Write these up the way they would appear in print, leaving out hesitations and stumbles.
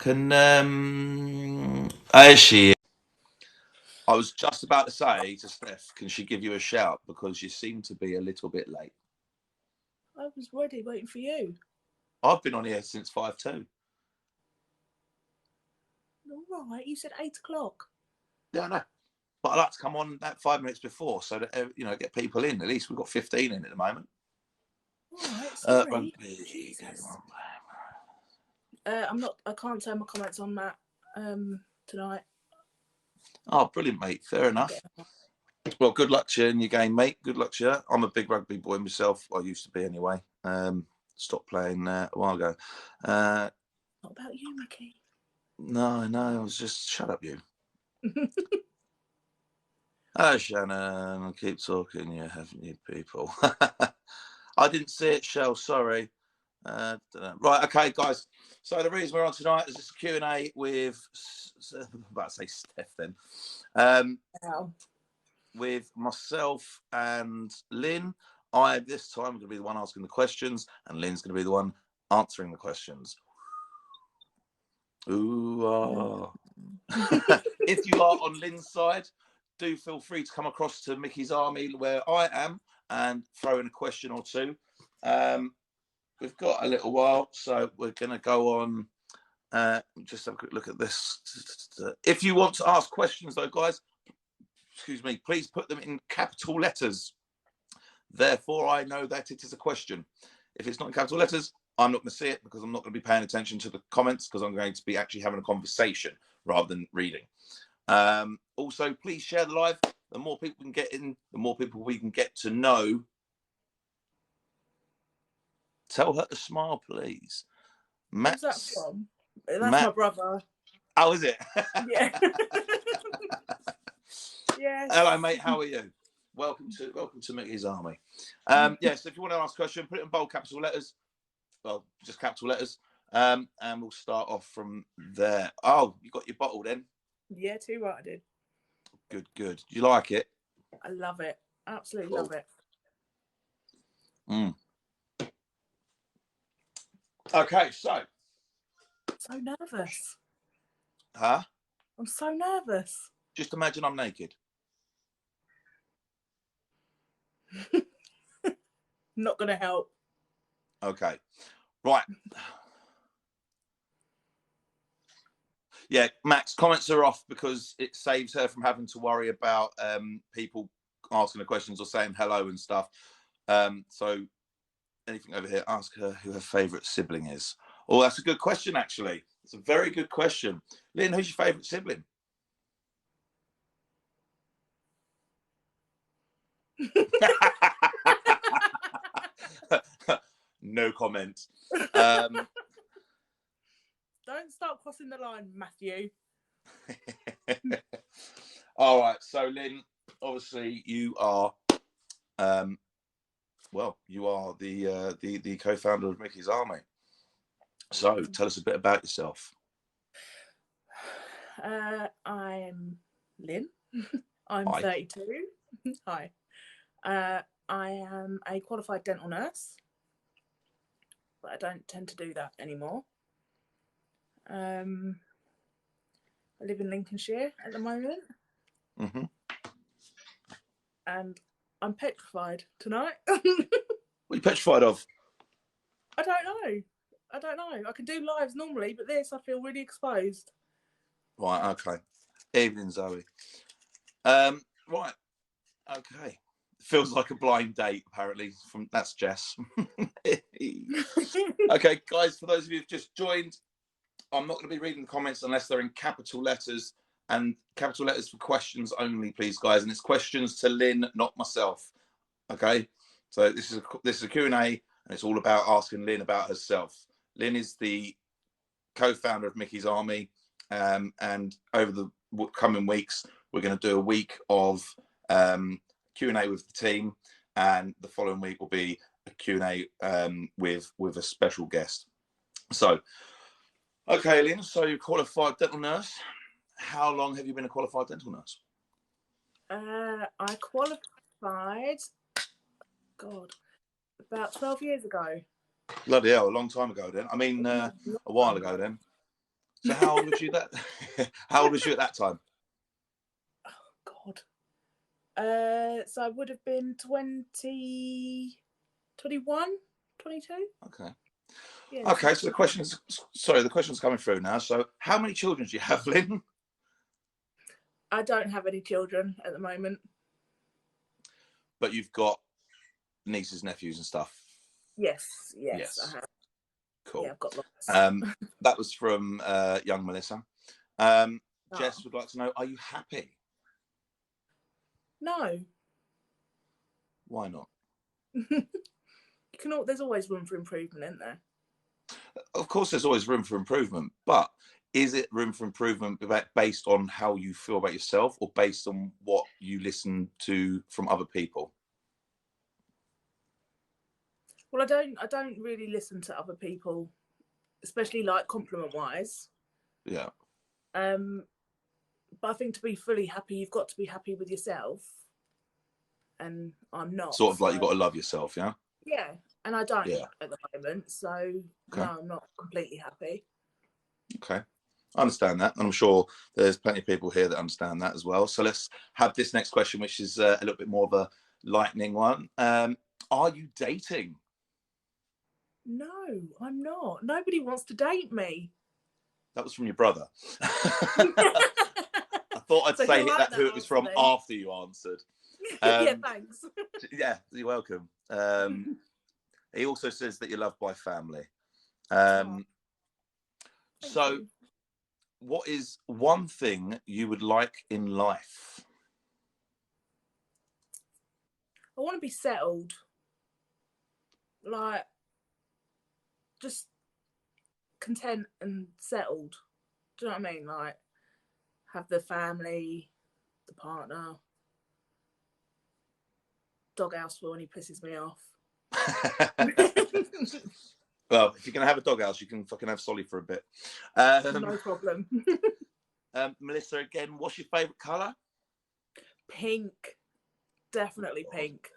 Is she? I was just about to say to Steph, can she give you a shout because you seem to be a little bit late. I was ready, waiting for you. I've been on here since 5:02. All right, you said 8 o'clock. Yeah, I know. But I like to come on that 5 minutes before so that, get people in. At least we've got 15 in at the moment. All right, sorry. Rugby. I can't turn my comments on that tonight. Oh, brilliant, mate. Fair enough. Well, good luck to you in your game, mate. Good luck to you. I'm a big rugby boy myself. I used to be anyway. Stopped playing a while ago. What about you, Mickey? No, I was just... Shut up, you. Oh, Shannon, keep talking, you haven't you, people? I didn't see it, Shell, sorry. Right, okay, guys. So the reason we're on tonight is this Q&A with... I'm about to say Steph then. With myself and Lynn. This time, I'm going to be the one asking the questions, and Lynn's going to be the one answering the questions. Ooh, If you are on Lynn's side, do feel free to come across to Mickey's Army where I am and throw in a question or two. We've got a little while, so we're going to go on. Just have a quick look at this. If you want to ask questions, though, guys, excuse me, please put them in capital letters. Therefore, I know that it is a question. If it's not in capital letters, I'm not going to see it because I'm not going to be paying attention to the comments because I'm going to be actually having a conversation rather than reading. Also, please share the live. The more people we can get in, the more people we can get to know. Tell her to smile, please. Where's that from? That's my brother. Oh, is it? Yeah. Yes. Hello, mate. How are you? Welcome to Mickey's Army. Yes, if you want to ask a question, put it in bold capital letters. Well, just capital letters. And we'll start off from there. Oh, you got your bottle then? Yeah, too right, I did. Good. Do you like it? I love it. Absolutely love it. Okay, so nervous. Huh? I'm so nervous. Just imagine I'm naked. Not gonna help. Okay. Right. Yeah, Max, comments are off because it saves her from having to worry about people asking her questions or saying hello and stuff. So anything over here, ask her who her favourite sibling is. Oh, that's a good question, actually. It's a very good question. Lynn, who's your favourite sibling? No comment. Don't start crossing the line, Matthew. All right, so Lynn, obviously you are, you are the co-founder of Mickey's Army. So tell us a bit about yourself. I'm Lynn. I'm Hi. 32. Hi. I am a qualified dental nurse, but I don't tend to do that anymore. I live in Lincolnshire at the moment. Mm-hmm. And I'm petrified tonight. What are you petrified of? I don't know. I can do lives normally, but this I feel really exposed. Right, okay. Evening, Zoe. Right, okay. Feels like a blind date, apparently. That's Jess. Okay, guys, for those of you who've just joined, I'm not going to be reading the comments unless they're in capital letters, and capital letters for questions only, please, guys. And it's questions to Lynn, not myself. Okay, so this is a Q&A, and it's all about asking Lynn about herself. Lynn is the co-founder of Mickey's Army, and over the coming weeks, we're going to do a week of Q&A with the team, and the following week will be a Q&A with a special guest. So, okay, Lynn, so you're a qualified dental nurse. How long have you been a qualified dental nurse? I qualified, about 12 years ago. Bloody hell, a long time ago then. I mean, a while ago then. So how old was you that? How old was you at that time? Oh, God. So I would have been 20, 21, 22. Okay. Yeah, Okay, so the question's coming through now. So how many children do you have, Lynn? I don't have any children at the moment. But you've got nieces, nephews and stuff. Yes, Yes. I have. Cool. Yeah, I've got lots. That was from young Melissa. Jess would like to know, are you happy? No. Why not? There's always room for improvement, isn't there? Of course, there's always room for improvement, but is it room for improvement based on how you feel about yourself or based on what you listen to from other people? Well, I don't really listen to other people, especially like compliment wise. Yeah. But I think to be fully happy, you've got to be happy with yourself, and I'm not. Sort of like you've got to love yourself, yeah. Yeah, and I don't Yeah. at the moment, so okay. No, I'm not completely happy. Okay. I understand that, and I'm sure there's plenty of people here that understand that as well. So let's have this next question, which is a little bit more of a lightning one. Are you dating? No, I'm not. Nobody wants to date me. That was from your brother. I thought I'd say that who it was from after you answered. Yeah, thanks. Yeah, you're welcome. He also says that you're loved by family. So what is one thing you would like in life? I want to be settled. Like, just content and settled. Do you know what I mean? Like, have the family, the partner, doghouse for when he pisses me off. Well, if you're going to have a doghouse, you can fucking have Solly for a bit. No problem. Melissa, again, what's your favourite colour? Pink. Definitely pink.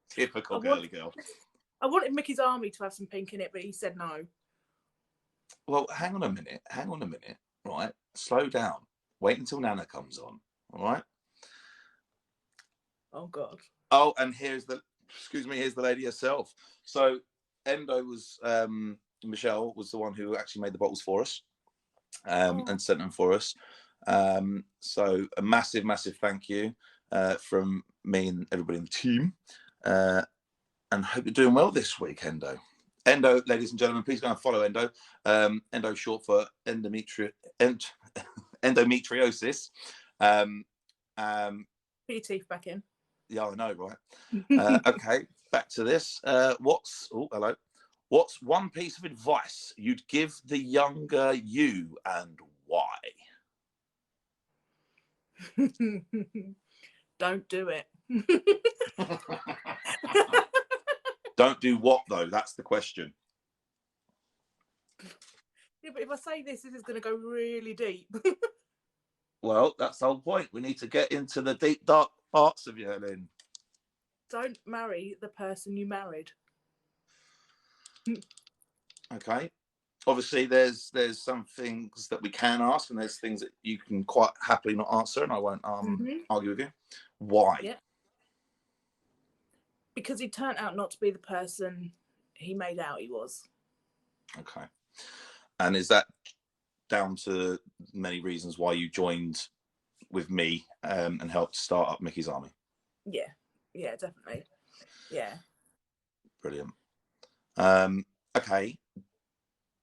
Typical girly girl. I wanted Mickey's army to have some pink in it, but he said no. Well, hang on a minute. Right? Slow down. Wait until Nana comes on. All right? Oh, God. Oh, and here's the lady herself. So Endo was, Michelle was the one who actually made the bottles for us and sent them for us. So a massive, massive thank you from me and everybody in the team. And hope you're doing well this week, Endo. Endo, ladies and gentlemen, please go and follow Endo. Endo short for endometriosis. Put your teeth back in. Yeah, I know, right? Okay, back to this. What's one piece of advice you'd give the younger you and why? Don't do it. Don't do what, though? That's the question. Yeah, but if I say this is going to go really deep. Well, that's the whole point. We need to get into the deep, dark parts of you, Lynn. Don't marry the person you married. Okay. Obviously, there's some things that we can ask, and there's things that you can quite happily not answer, and I won't argue with you. Why? Yeah. Because he turned out not to be the person he made out he was. Okay. And is that down to many reasons why you joined with me and helped start up Micky's Army? Yeah, definitely. Yeah. Brilliant. Okay.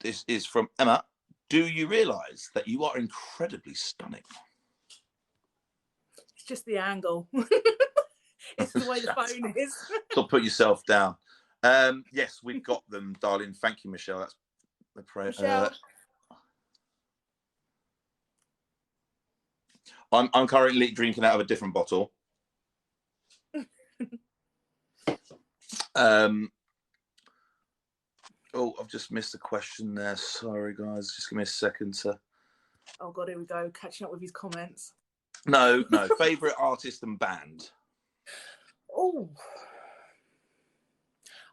This is from Emma. Do you realise that you are incredibly stunning? It's just the angle. It's the way the phone is. So put yourself down. Yes, we've got them, darling. Thank you, Michelle. That's the prayer. Michelle. I'm currently drinking out of a different bottle. Oh, I've just missed a question there. Sorry, guys. Just give me a second to... Oh, God, here we go. Catching up with his comments. No. Favourite artist and band? Oh.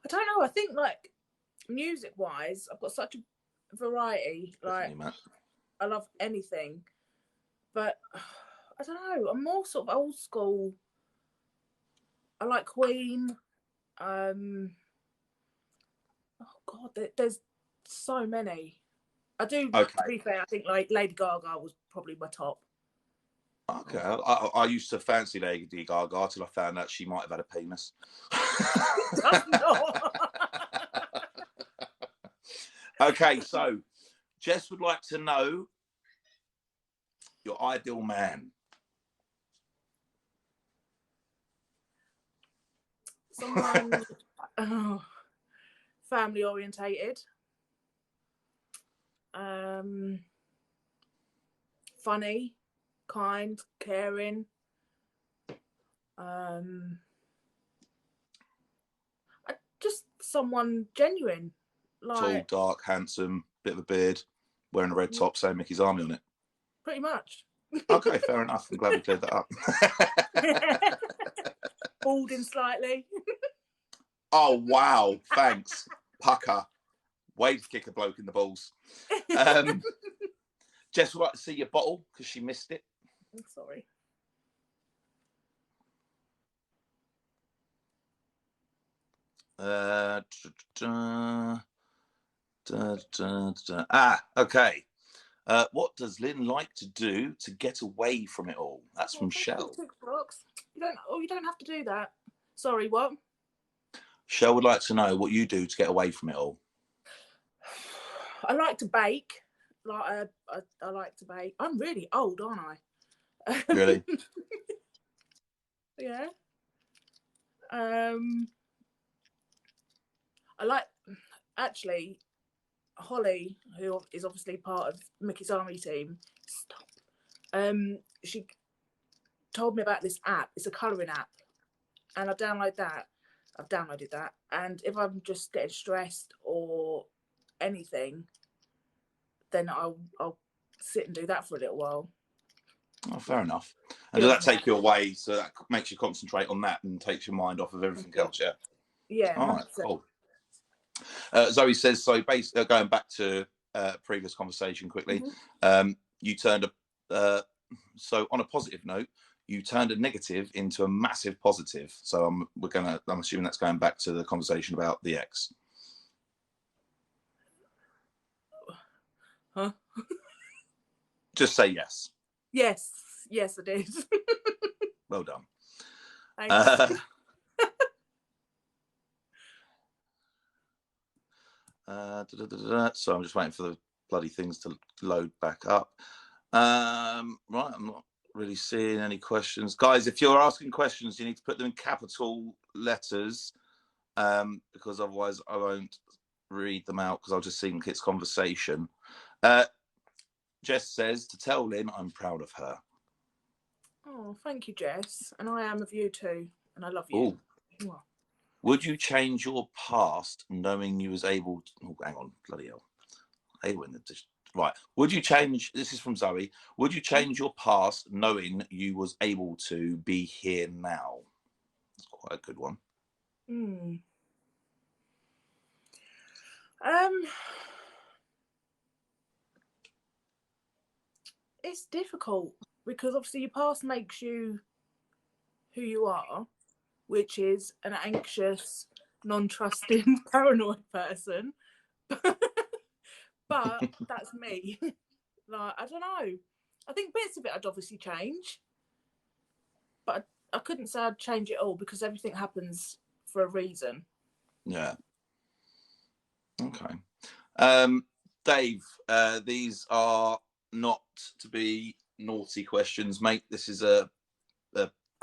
I don't know. I think, like, music-wise, I've got such a variety. Like, Matt. I love anything, but I don't know. I'm more sort of old school. I like Queen. Oh God, there's so many. I do. Okay. To be fair, I think like Lady Gaga was probably my top. Okay, I used to fancy Lady Gaga till I found out she might have had a penis. Does not. Okay, so Jess would like to know your ideal man. Someone family orientated, funny, kind, caring, just someone genuine, like tall, dark, handsome, bit of a beard, wearing a red top, saying Mickey's Army on it. pretty much. Okay, fair enough. I'm glad we cleared that up. Balding slightly. Oh wow, thanks, Pucker. Way to kick a bloke in the balls. Jess would like to see your bottle because she missed it. I'm sorry. Okay. What does Lynn like to do to get away from it all? That's from Shell. You don't have to do that. Sorry, what? Shell would like to know what you do to get away from it all. I like to bake. Like I like to bake. I'm really old, aren't I? Really? Yeah. I like, actually, Holly, who is obviously part of Mickey's Army team. Stop. She told me about this app. It's a colouring app, and I've downloaded that. And if I'm just getting stressed or anything, then I'll sit and do that for a little while. Oh, fair enough. And does that take you away? So that makes you concentrate on that and takes your mind off of everything else, yeah? Yeah. All right, cool. Zoe says, so basically, going back to previous conversation quickly, you turned so on a positive note, you turned a negative into a massive positive. So I'm assuming that's going back to the conversation about the ex. Huh? Just say yes. Yes, I did. Well done. Thanks. So I'm just waiting for the bloody things to load back up. Right, I'm not really seeing any questions. Guys, if you're asking questions, you need to put them in capital letters, because otherwise I won't read them out because I'll just think it's conversation. Jess says to tell Lynn I'm proud of her. Oh, thank you, Jess. And I am of you too. And I love you. Ooh. Would you change your past knowing you was able to... Oh, hang on, bloody hell. Right. Would you change... This is from Zoe. Would you change your past knowing you was able to be here now? That's quite a good one. It's difficult because obviously your past makes you who you are, which is an anxious, non-trusting, paranoid person. But that's me. Like, I don't know. I think bits of it I'd obviously change, but I couldn't say I'd change it all because everything happens for a reason. Yeah. Okay. Dave, these are not to be naughty questions, mate. This is a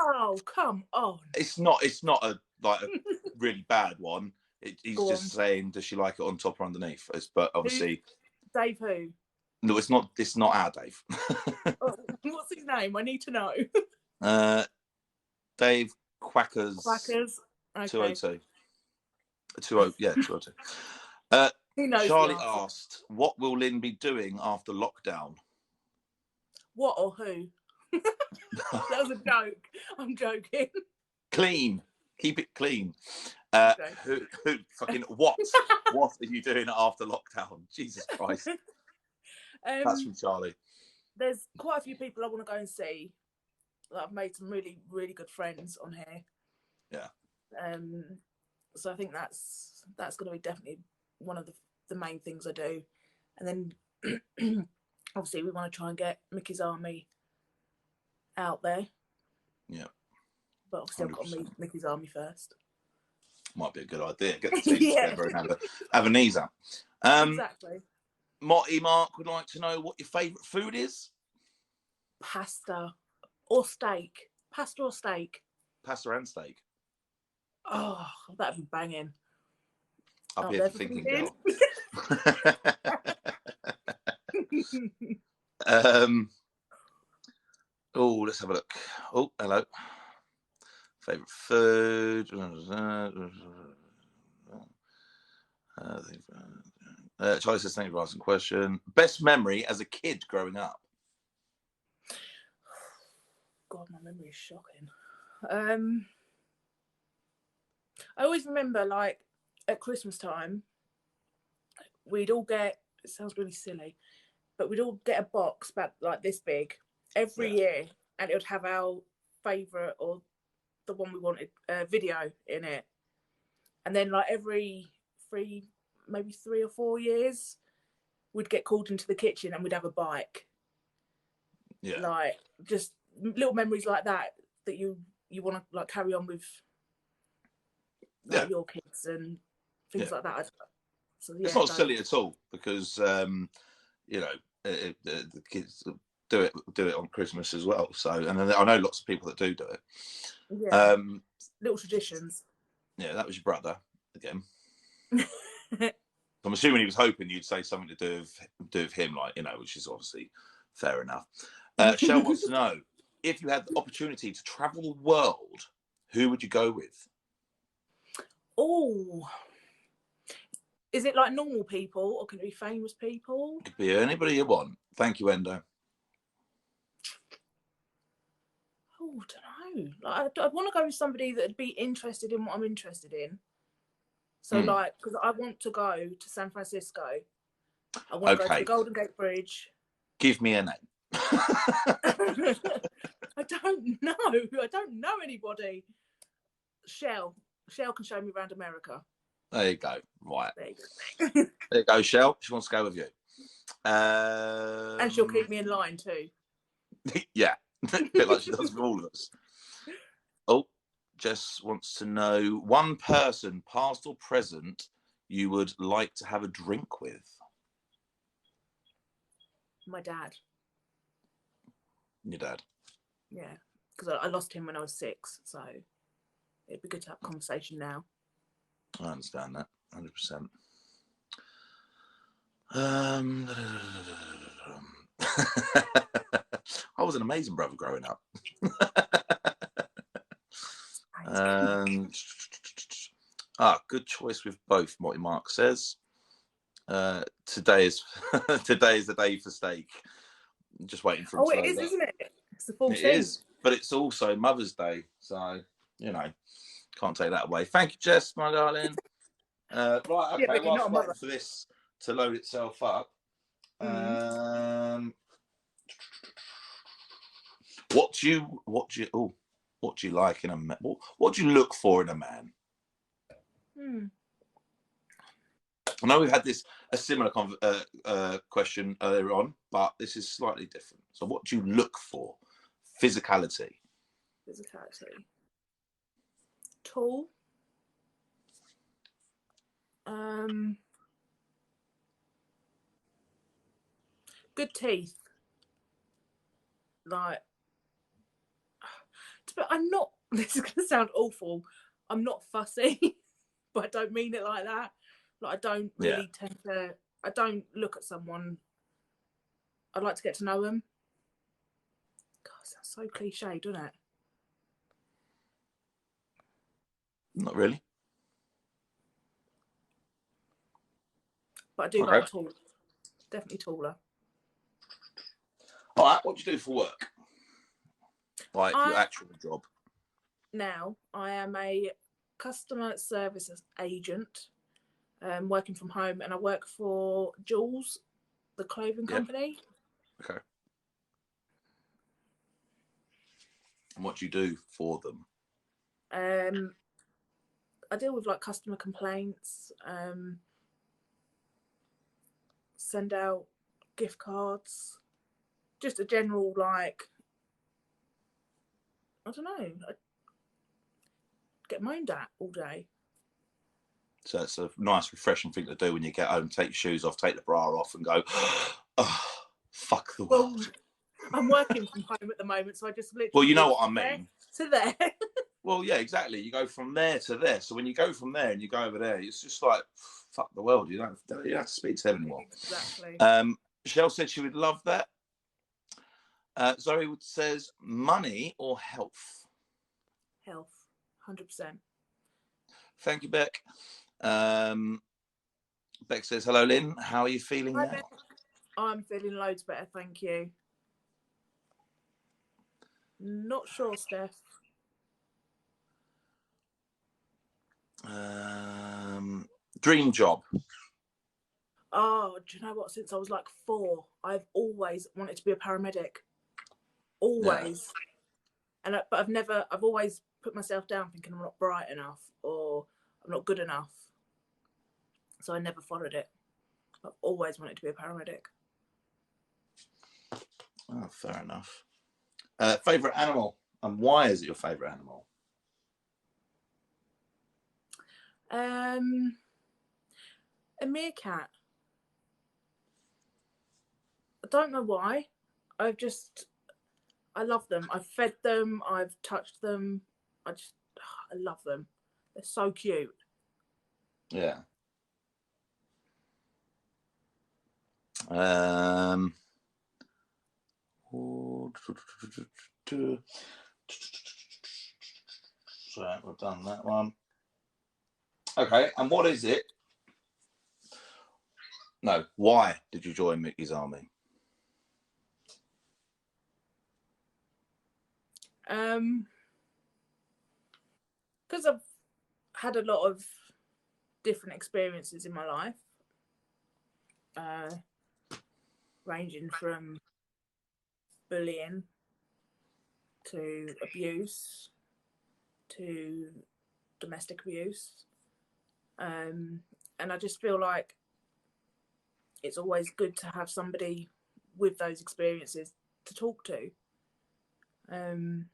oh, come on. It's not a really bad one. He's just saying, does she like it on top or underneath? But obviously, Dave who? No, it's not. It's not our Dave. What's his name? I need to know. Dave Quackers. Quackers. Okay. 202. 20. Yeah, 202. Who knows? Charlie asked, "What will Lynn be doing after lockdown?" What or who? That was a joke. I'm joking. Clean. Keep it clean. Okay. Who fucking what? What are you doing after lockdown? Jesus Christ. That's from Charlie. There's quite a few people I want to go and see. Like, I've made some really, really good friends on here. Yeah. So I think that's going to be definitely one of the main things I do. And then obviously we want to try and get Micky's Army out there. Yeah. But obviously 100%. I've got to meet Micky's Army first. Might be a good idea. Get the team together and have a knees up. Exactly. Motty Mark would like to know what your favourite food is. Pasta or steak. Pasta or steak. Pasta and steak. Oh, that'd be banging. I'll be here for thinking, girl. Oh, let's have a look. Oh, hello. Favourite food. Charlie says, thank you for asking the question. Best memory as a kid growing up? God, my memory is shocking. I always remember, like, at Christmas time, we'd all get, it sounds really silly, but we'd all get a box about like this big every year, and it would have our favourite or the one we wanted video in it. And then like every maybe 3 or 4 years, we'd get called into the kitchen and we'd have a bike. Yeah. Like, just little memories like that you want to like carry on with like your kids and things like that. So, it's not silly at all, because you know, the kids do it on Christmas as well. So, and I know lots of people that do it. Yeah. Little traditions. Yeah, that was your brother again. I'm assuming he was hoping you'd say something to do with him, like, you know, which is obviously fair enough. Shell wants to know, if you had the opportunity to travel the world, who would you go with? Oh, is it like normal people, or can it be famous people? It could be anybody you want. Thank you, Endo. Oh, I don't know. Like, I'd want to go with somebody that'd be interested in what I'm interested in. So, like, because I want to go to San Francisco. I want to go to the Golden Gate Bridge. Give me a name. I don't know. I don't know anybody. Shell can show me around America. There you go. Right. There you go. There you go, Shell. She wants to go with you. And she'll keep me in line too. Yeah. A bit like she does with all of us. Oh, Jess wants to know, one person, past or present, you would like to have a drink with. My dad. Your dad? Yeah, because I lost him when I was 6, so it'd be good to have a conversation now. I understand that, 100%. I was an amazing brother growing up. Good choice with both, Motty Mark says. Today is the day for steak. I'm just waiting for him to it is, up. Isn't it? It's the 14th. It is, but it's also Mother's Day, so, you know, can't take that away. Thank you, Jess, my darling. Right, okay, well, I'm waiting for this to load itself up. What do you like in a man? What do you look for in a man? I know we've had a similar question earlier on, but this is slightly different. So, what do you look for? Physicality. Tall. Good teeth. Like, but I'm not. This is gonna sound awful. I'm not fussy, but I don't mean it like that. Like, I don't really tend to. I don't look at someone. I'd like to get to know them. God, that's so cliche, doesn't it? Not really. But I do like tall. Definitely taller. All right, what do you do for work? Like your actual job? Now, I am a customer service agent, working from home, and I work for Jules, the clothing company. Okay. And what do you do for them? I deal with like customer complaints, send out gift cards, just a general like, I don't know, I get moaned at all day. So it's a nice, refreshing thing to do when you get home, take your shoes off, take the bra off and go, oh, fuck the world. Well, I'm working from home at the moment, so I just literally... Well, you know what I mean. To there. Well, yeah, exactly. You go from there to there. So when you go from there and you go over there, it's just like, fuck the world. You don't have to speak to them anymore. Exactly. Michelle said she would love that. Zoe says money or health? Health, 100%. Thank you, Beck. Beck says, hello, Lynn. How are you feeling now? Beck. I'm feeling loads better, thank you. Not sure, Steph. Dream job. Oh, do you know what? Since I was like 4, I've always wanted to be a paramedic. Always. Yeah. But I've always put myself down thinking I'm not bright enough or I'm not good enough. So I never followed it. I've always wanted to be a paramedic. Oh, fair enough. Favourite animal, and why is it your favourite animal? A meerkat. I don't know why. I love them. I've fed them. I've touched them. I love them. They're so cute. Yeah. So we've done that one. Okay, and what is it? No, why did you join Micky's army? Because I've had a lot of different experiences in my life, ranging from bullying to abuse to domestic abuse, and I just feel like it's always good to have somebody with those experiences to talk to. And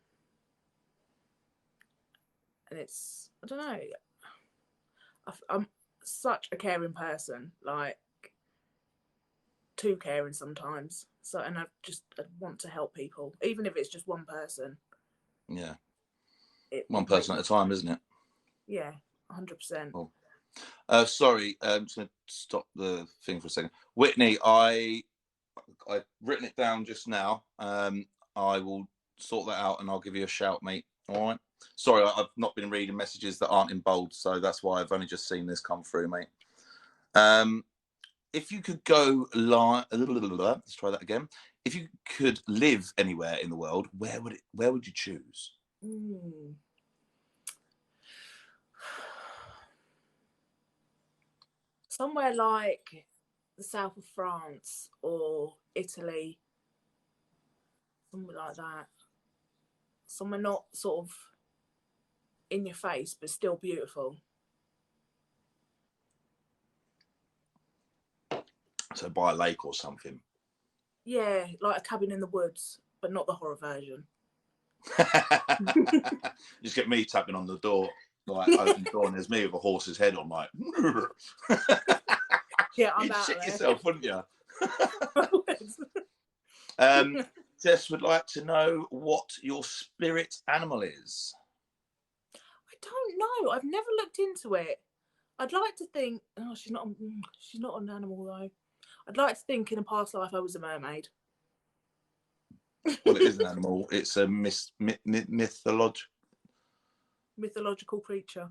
it's, I don't know, I'm such a caring person, like too caring sometimes. So, and I want to help people, even if it's just one person. Yeah. One person at a time, isn't it? Yeah, 100%. Oh. Sorry, I'm just going to stop the thing for a second. Whitney, I've written it down just now. I will sort that out and I'll give you a shout, mate. All right. Sorry, I've not been reading messages that aren't in bold, so that's why I've only just seen this come through, mate. If you could go let's try that again. If you could live anywhere in the world, where would you choose? Somewhere like the south of France or Italy, somewhere like that. Somewhere not sort of in your face, but still beautiful. So by a lake or something. Yeah, like a cabin in the woods, but not the horror version. Just get me tapping on the door, like open the door, and there's me with a horse's head on, like. Yeah, I'm You'd out shit there. yourself, wouldn't you? Jess would like to know what your spirit animal is. I don't know. I've never looked into it. I'd like to think. Oh, she's not an animal though. I'd like to think in a past life I was a mermaid. Well, it is an animal. It's a mythological creature.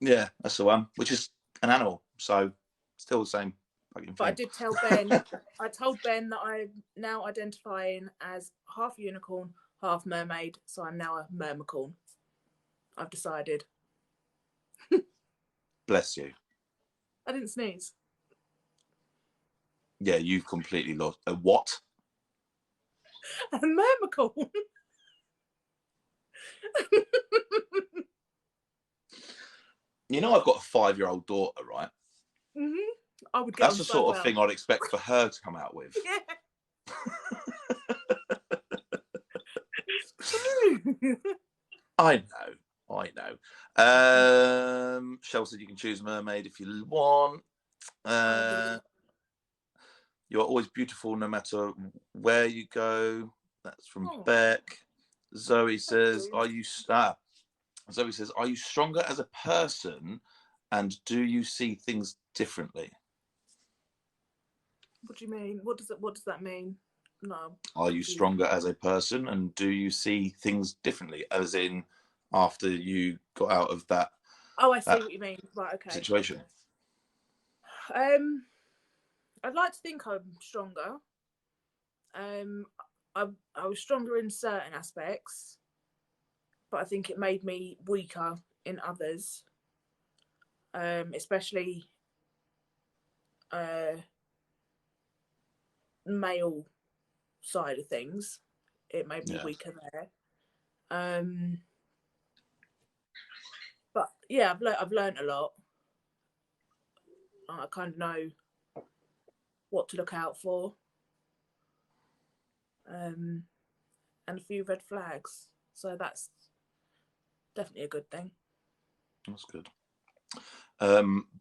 Yeah, that's the one. Which is an animal, so still the same fucking thing. But I did tell Ben. I told Ben that I'm now identifying as half unicorn, half mermaid. So I'm now a mermicorn. I've decided. Bless you. I didn't sneeze. Yeah, you've completely lost. A what? A myrmecold. You know, I've got a 5-year-old daughter, right? I would get That's on the so sort well. of thing I'd expect for her to come out with. Yeah. It's true. I know. Shell said you can choose a mermaid if you want. You're always beautiful no matter where you go. That's from Beck. Zoe says, Zoe says, are you stronger as a person and do you see things differently? What do you mean? What does that mean? No. Are you stronger as a person and do you see things differently? As in, after you got out of that. Oh, I see what you mean. Right, okay. Situation. I'd like to think I'm stronger. I was stronger in certain aspects, but I think it made me weaker in others. Especially male side of things. It made me weaker there. But yeah, I've learned a lot. I kind of know what to look out for. And a few red flags. So that's definitely a good thing. That's good.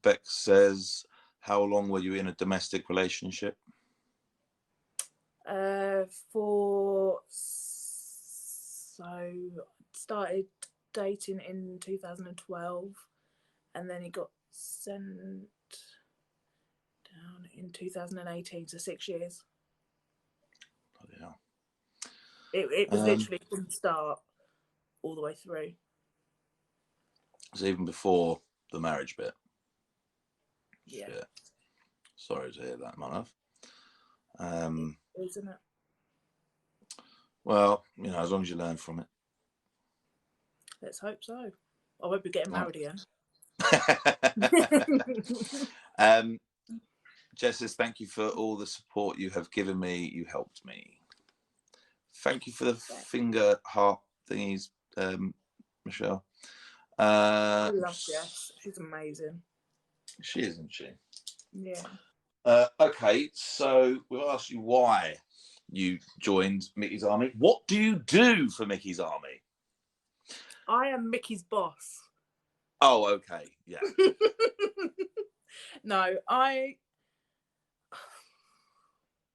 Beck says, how long were you in a domestic relationship? Started dating in 2012 and then he got sent down in 2018, so 6 years. Yeah. It was literally from the start all the way through. So even before the marriage bit. Yeah. Sorry to hear that, my love. Isn't it? Well, as long as you learn from it. Let's hope so. I won't be getting married again. Jess says, thank you for all the support you have given me. You helped me. Thank you for the finger heart thingies, Michelle. I love Jess. She's amazing. She is, isn't she? Yeah. Okay, so we'll ask you why you joined Micky's Army. What do you do for Micky's Army? I am Micky's boss. Oh, okay. Yeah. No,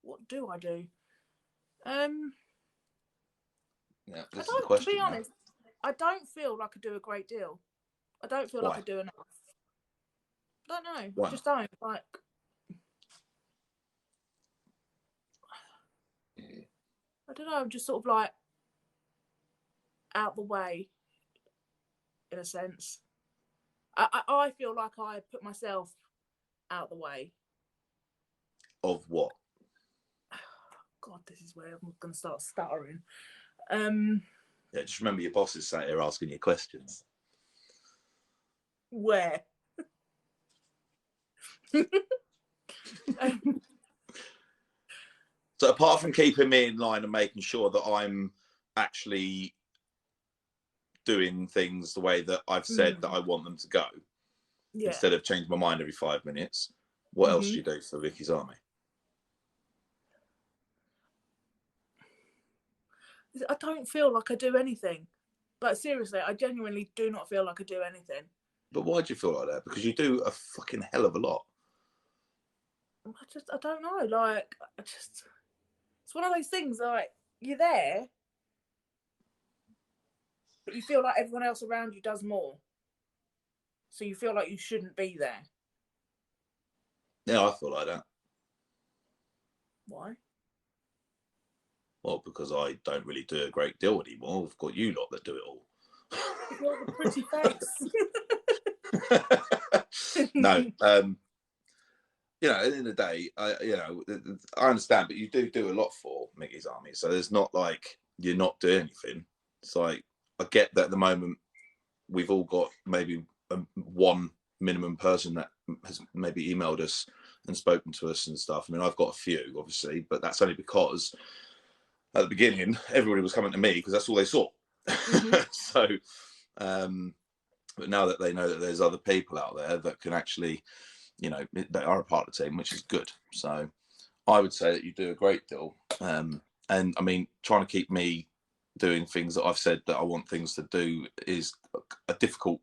what do I do? Yeah, this is the question. To be honest, I don't feel like I do a great deal. I don't feel like I do enough. I don't know. Why? I just don't. Like, I don't know. I'm just sort of like out the way, in a sense. I feel like I put myself out the way. Of what? God, this is where I'm going to start stuttering. Yeah, just remember your boss is sat here asking you questions. Where? So apart from keeping me in line and making sure that I'm actually doing things the way that I've said that I want them to go, instead of changing my mind every 5 minutes, what else do you do for Vicky's Army? I don't feel like I do anything. Like, seriously, I genuinely do not feel like I do anything. But why do you feel like that? Because you do a fucking hell of a lot. I don't know. Like, it's one of those things, like, you're there, but you feel like everyone else around you does more. So you feel like you shouldn't be there. Yeah, I feel like that. Why? Well, because I don't really do a great deal anymore. I've got you lot that do it all. You're the pretty face. No, at the end of the day, I understand, but you do a lot for Micky's Army. So there's not like you're not doing anything. It's like, I get that at the moment we've all got maybe one minimum person that has maybe emailed us and spoken to us and stuff. I mean, I've got a few, obviously, but that's only because at the beginning, everybody was coming to me because that's all they saw. So, but now that they know that there's other people out there that can actually, you know, they are a part of the team, which is good. So I would say that you do a great deal. And I mean, trying to keep me doing things that I've said that I want things to do is a difficult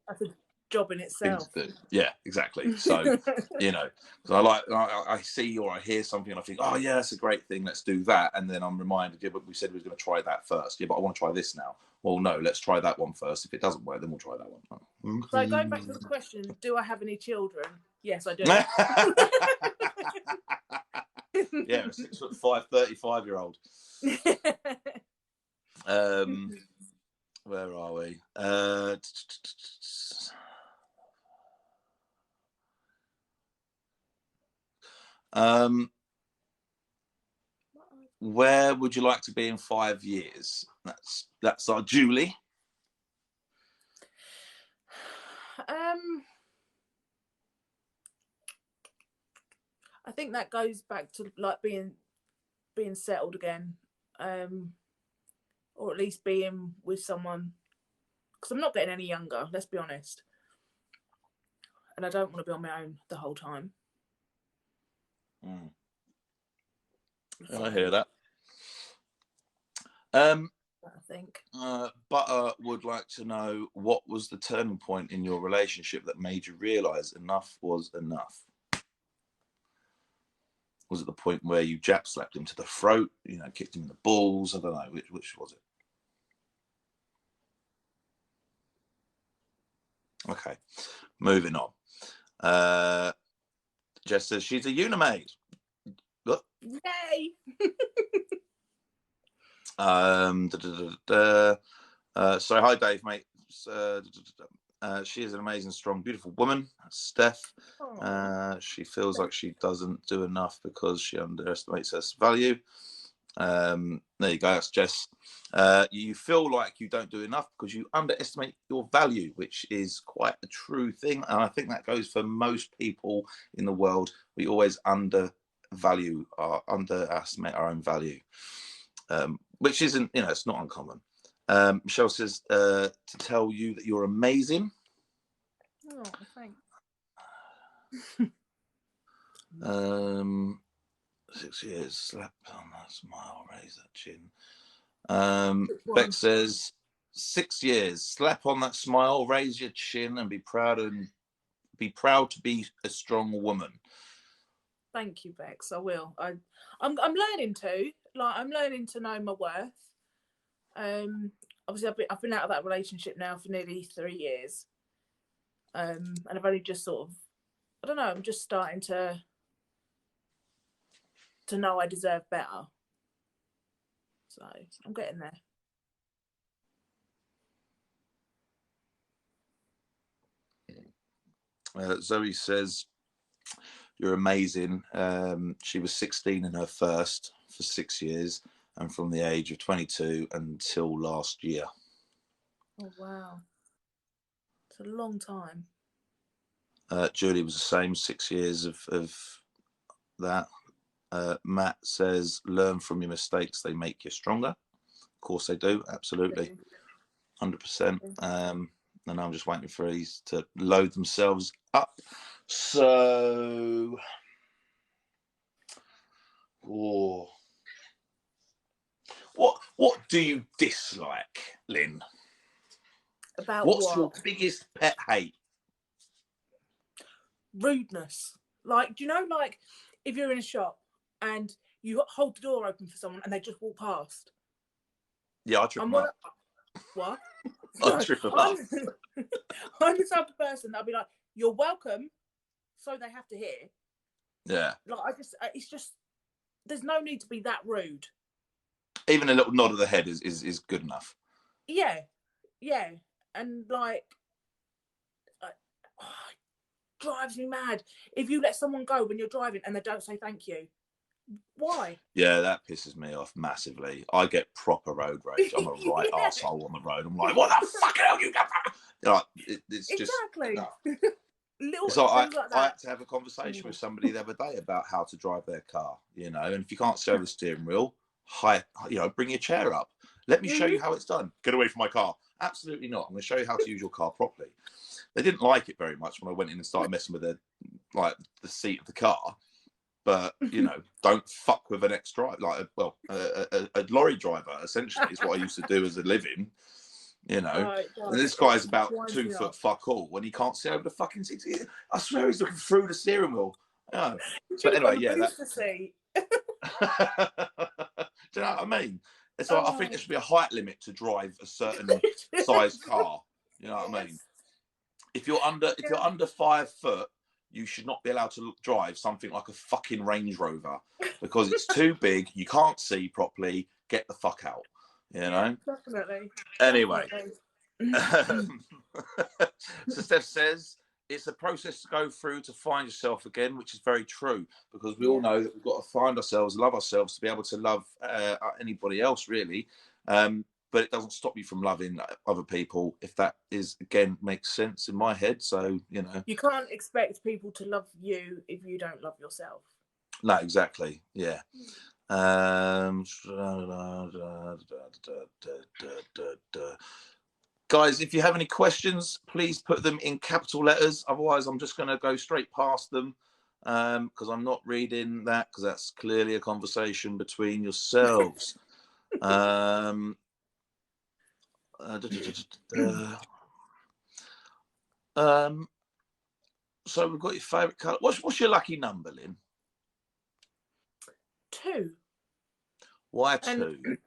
job in itself. Yeah, exactly. So, you know, because I see or I hear something and I think, oh yeah, that's a great thing, let's do that. And then I'm reminded, yeah, but we said we were going to try that first. Yeah, but I want to try this now. Well, no, let's try that one first. If it doesn't work, then we'll try that one. So going back to the question, do I have any children? Yes, I do. Yeah, a 6'5", 35-year-old. Where are we? Where would you like to be in 5 years? That's our Julie. I think that goes back to like being settled again, or at least being with someone, because I'm not getting any younger, let's be honest, and I don't want to be on my own the whole time. I hear that. I think Butter would like to know, what was the turning point in your relationship that made you realise enough was enough? Was it the point where you jab slapped him to the throat, you know, kicked him in the balls? I don't know, which was it? Okay, moving on. Jess says she's a unimaid. Look. Yay! So hi Dave, mate. She is an amazing, strong, beautiful woman, Steph. She feels like she doesn't do enough because she underestimates her value. There you go, that's Jess. You feel like you don't do enough because you underestimate your value, which is quite a true thing, and I think that goes for most people in the world. We always underestimate our own value, which isn't, you know, it's not uncommon. Michelle says to tell you that you're amazing. Oh, thanks. 6 years, slap on that smile, raise that chin. Beck says 6 years, slap on that smile, raise your chin, and be proud to be a strong woman. Thank you, Bex. I will. I'm learning to. Like, I'm learning to know my worth. Obviously I've been out of that relationship now for nearly 3 years. And I've only just sort of, I don't know, I'm just starting to know I deserve better. So I'm getting there. Zoe says you're amazing. She was 16 in her first for 6 years, and from the age of 22 until last year. Oh wow, it's a long time. Julie was the same, 6 years of that. Matt says learn from your mistakes, they make you stronger. Of course they do, absolutely, 100%. And I'm just waiting for these to load themselves up. So, what do you dislike, Lynn? About what's your biggest pet hate? Rudeness. Like, do you know, like if you're in a shop and you hold the door open for someone and they just walk past? Yeah, I trip them up. What? I trip them up. I'm the type of person that'll be like, "You're welcome," so they have to hear. Yeah. Like, it's just, there's no need to be that rude. Even a little nod of the head is good enough. Yeah, and like, it drives me mad if you let someone go when you're driving and they don't say thank you. Why? Yeah, that pisses me off massively. I get proper road rage. I'm a right arsehole on the road. I'm like, what the fuck hell you got? It's exactly. Just little So things like I that. had to have a conversation with somebody the other day about how to drive their car, you know, and if you can't see over the steering wheel, bring your chair up. Let me show you how it's done. Get away from my car. Absolutely not. I'm going to show you how to use your car properly. They didn't like it very much when I went in and started messing with the seat of the car. But, you know, don't fuck with an ex-driver, a lorry driver, essentially, is what I used to do as a living, you know. And this guy's about 2 foot fuck all when he can't see over the fucking seat. I swear he's looking through the steering wheel. Yeah. So anyway, yeah. Do you know what I mean? It's like, I think there should be a height limit to drive a certain size car. You know what I mean? If you're under 5 foot, you should not be allowed to drive something like a fucking Range Rover because it's too big. You can't see properly. Get the fuck out. You know? Definitely. Anyway. So Steph says, it's a process to go through to find yourself again, which is very true because we all know that we've got to find ourselves, love ourselves to be able to love anybody else, really. But it doesn't stop you from loving other people, if that is, again, makes sense in my head. So, you know. You can't expect people to love you if you don't love yourself. No, exactly. Yeah. Guys, if you have any questions, please put them in capital letters. Otherwise, I'm just going to go straight past them because I'm not reading that because that's clearly a conversation between yourselves. So we've got your favourite colour. What's your lucky number, Lynn? 2. Why 2?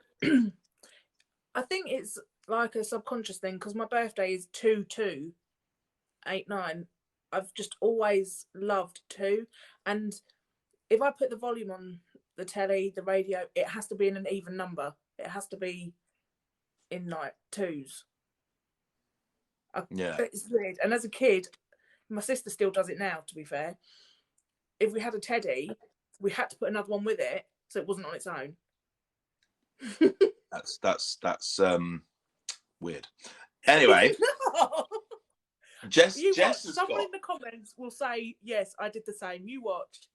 I think it's like a subconscious thing because my birthday is 2289. I've just always loved 2, and if I put the volume on the telly, the radio, it has to be in an even number. It has to be in like 2s. Yeah, it's weird. And as a kid, my sister still does it now, to be fair. If we had a teddy, we had to put another one with it so it wasn't on its own. that's weird. Anyway, Jess someone in the comments will say, yes, I did the same. You watched.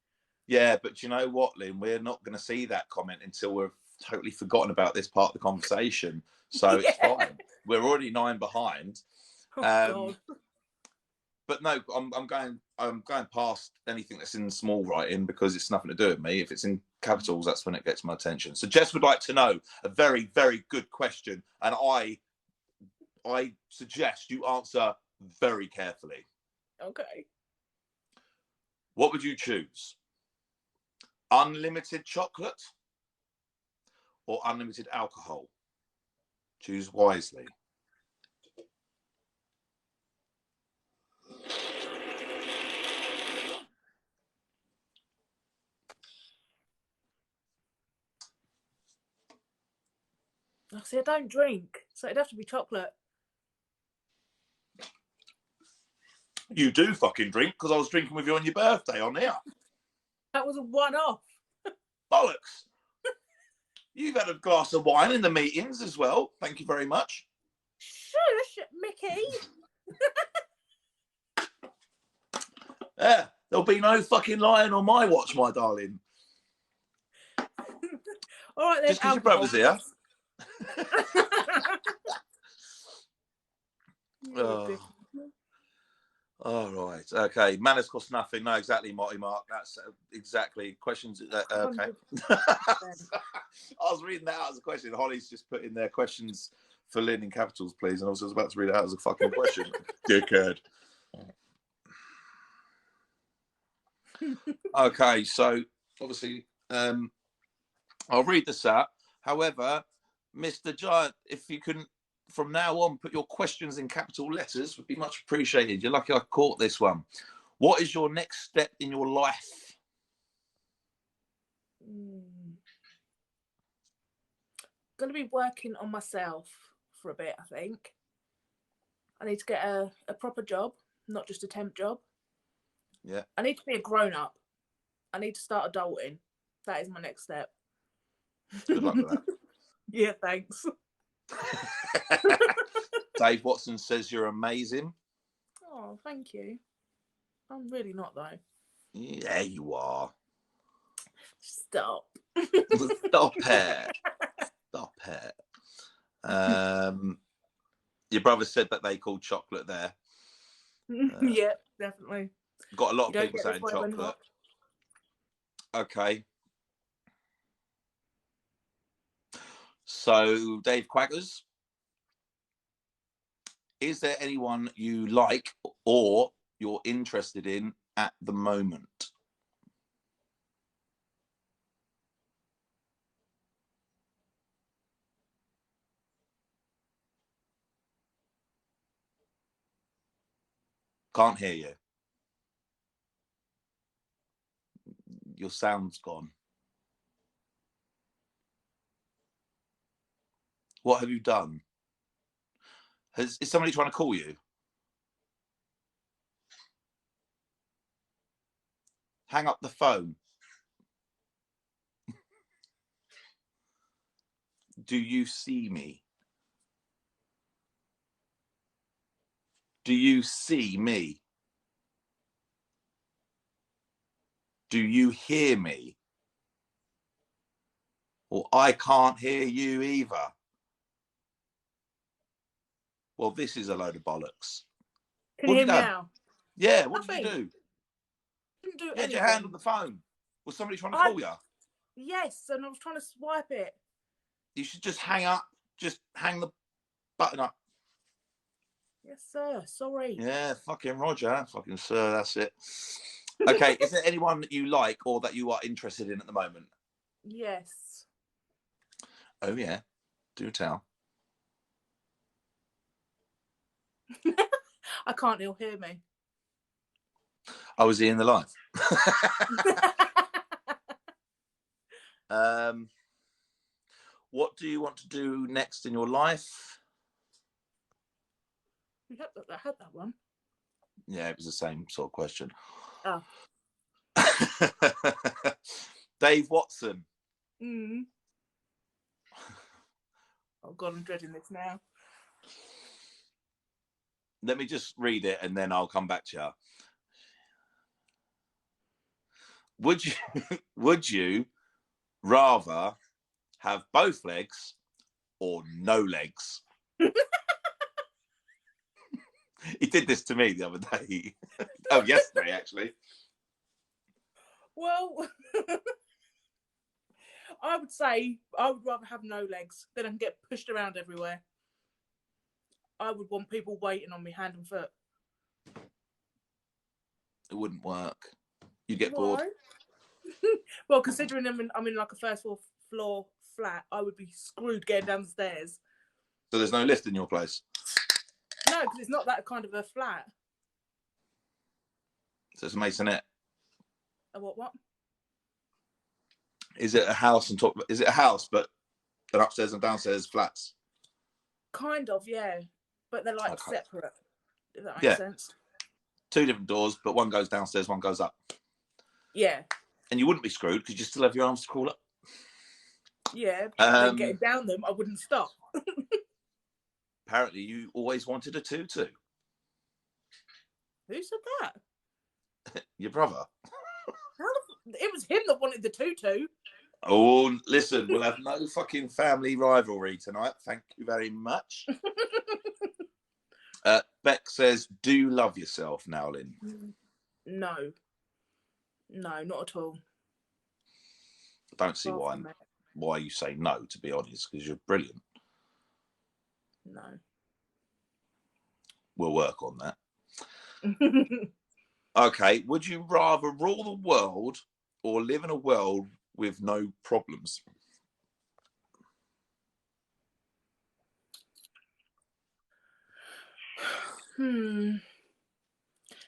Yeah, but you know what, Lynn? We're not going to see that comment until we're totally forgotten about this part of the conversation. So it's fine. We're already 9 behind. God. But no, I'm going past anything that's in small writing because it's nothing to do with me. If it's in capitals, that's when it gets my attention. So Jess would like to know a very, very good question, and I suggest you answer very carefully. Okay. What would you choose? Unlimited chocolate or unlimited alcohol? Choose wisely. See, I don't drink, so it'd have to be chocolate. You do fucking drink because I was drinking with you on your birthday on here. That was a one-off. Bollocks. You've had a glass of wine in the meetings as well. Thank you very much. Shush, Mickey. Yeah, there'll be no fucking lying on my watch, my darling. All right, then. Just because your brother's here. All right. Okay. Manners cost nothing. No, exactly, Marty Mark. That's exactly questions. Okay. I was reading that out as a question. Holly's just put in their questions for Lynn in capitals, please. And I was about to read it out as a fucking question. Dickhead. Okay. So obviously, I'll read this out. However, Mr. Giant, if you can, from now on, put your questions in capital letters, would be much appreciated. You're lucky I caught this one. What is your next step in your life? Going to be working on myself for a bit, I think. I need to get a proper job, not just a temp job. Yeah. I need to be a grown-up. I need to start adulting. That is my next step. Good luck with that. Yeah, thanks. Dave Watson says you're amazing. Oh, thank you. I'm really not, though. Yeah, you are. Stop. Stop it. Stop it. Your brother said that they called chocolate there. Yeah, definitely. Got a lot You of people saying chocolate. Okay. So, Dave Quackers, is there anyone you like or you're interested in at the moment? Can't hear you. Your sound's gone. What have you done? Is somebody trying to call you? Hang up the phone. Do you see me? Do you see me? Do you hear me? Well, I can't hear you either. Well, this is a load of bollocks. Can you hear me now? Yeah, what did you do? Didn't do You had anything. your hand on the phone. Was somebody trying to call you? Yes, and I was trying to swipe it. You should just hang up. Just hang the button up. Yes, sir. Sorry. Yeah, fucking Roger. Fucking sir, that's it. Okay, is there anyone that you like or that you are interested in at the moment? Yes. Oh, yeah. Do tell. I can't. He'll hear me. Oh, was he in the live? What do you want to do next in your life? I had that one. Yeah, it was the same sort of question. Oh. Dave Watson. Oh, God, I'm dreading this now. Let me just read it and then I'll come back to you. Would you rather have both legs or no legs? He did this to me the other day. Oh, yesterday, actually. Well, I would say I would rather have no legs than I can get pushed around everywhere. I would want people waiting on me hand and foot. It wouldn't work. You'd get bored. Well, considering I'm in like a first floor flat, I would be screwed getting down the stairs. So there's no lift in your place? No, because it's not that kind of a flat. So it's a masonette. A what? Is it a house and top? Is it a house, but an upstairs and downstairs flats? Kind of, yeah. But they're like Okay. separate. If that makes sense. Two different doors, but one goes downstairs, one goes up. Yeah. And you wouldn't be screwed because you still have your arms to crawl up. Yeah. Then getting down them, I wouldn't stop. Apparently, you always wanted a tutu. Who said that? Your brother. It was him that wanted the tutu. Oh, listen, we'll have no fucking family rivalry tonight. Thank you very much. Beck says, do you love yourself now, Lynn? No, not at all. I don't see why you say no, to be honest, because you're brilliant. No. We'll work on that. Okay, would you rather rule the world or live in a world with no problems?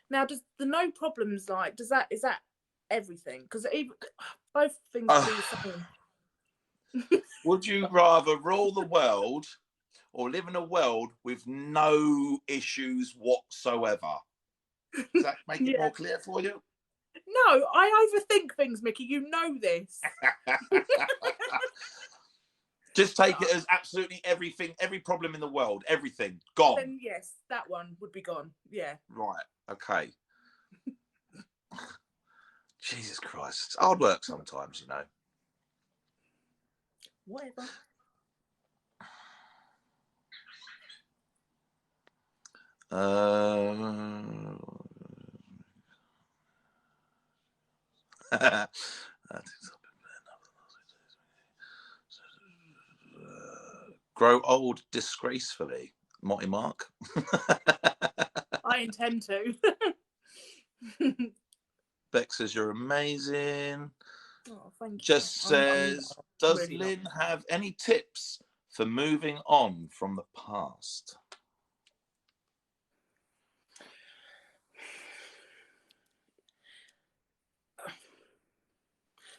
Now, does the no problems is that everything? Because both things do the same. Would you rather rule the world or live in a world with no issues whatsoever? Does that make it more clear for you? No, I overthink things, Mickey. You know this. Just take it as absolutely everything, every problem in the world, everything gone. Then yes, that one would be gone. Yeah. Right. Okay. Jesus Christ. It's hard work sometimes, you know. Whatever. Grow old disgracefully. Motty Mark. I intend to. Beck says you're amazing. Oh, thank you. Just says, does really Lynn have any tips for moving on from the past?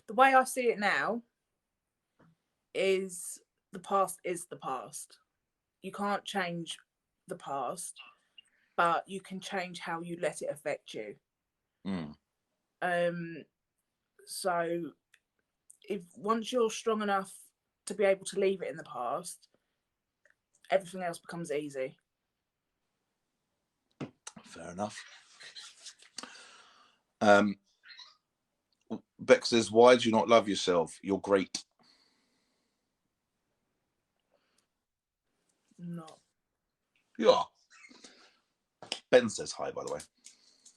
The way I see it now is the past is the past. You can't change the past, but you can change how you let it affect you. So if once you're strong enough to be able to leave it in the past, everything else becomes easy. Fair enough. Beck says, why do you not love yourself? You're great. No. You are. Ben says hi, by the way.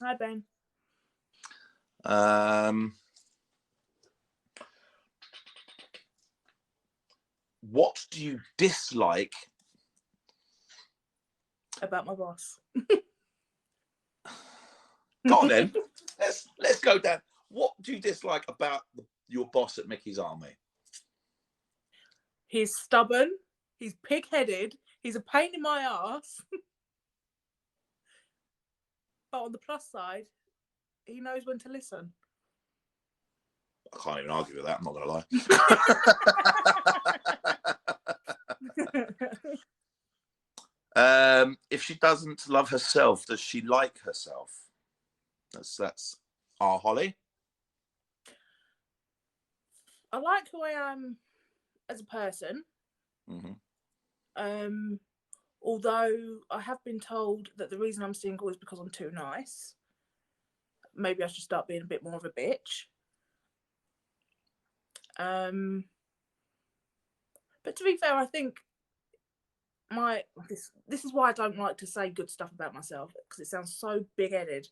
Hi, Ben. What do you dislike about my boss? Go on then. Let's go down. What do you dislike about your boss at Micky's Army? He's stubborn. He's pig-headed. He's a pain in my ass. But on the plus side, he knows when to listen. I can't even argue with that. I'm not going to lie. If she doesn't love herself, does she like herself? That's our Holly. I like who I am as a person. Mm-hmm. Although I have been told that the reason I'm single is because I'm too nice. Maybe I should start being a bit more of a bitch. But to be fair, I think this is why I don't like to say good stuff about myself, because it sounds so big-headed.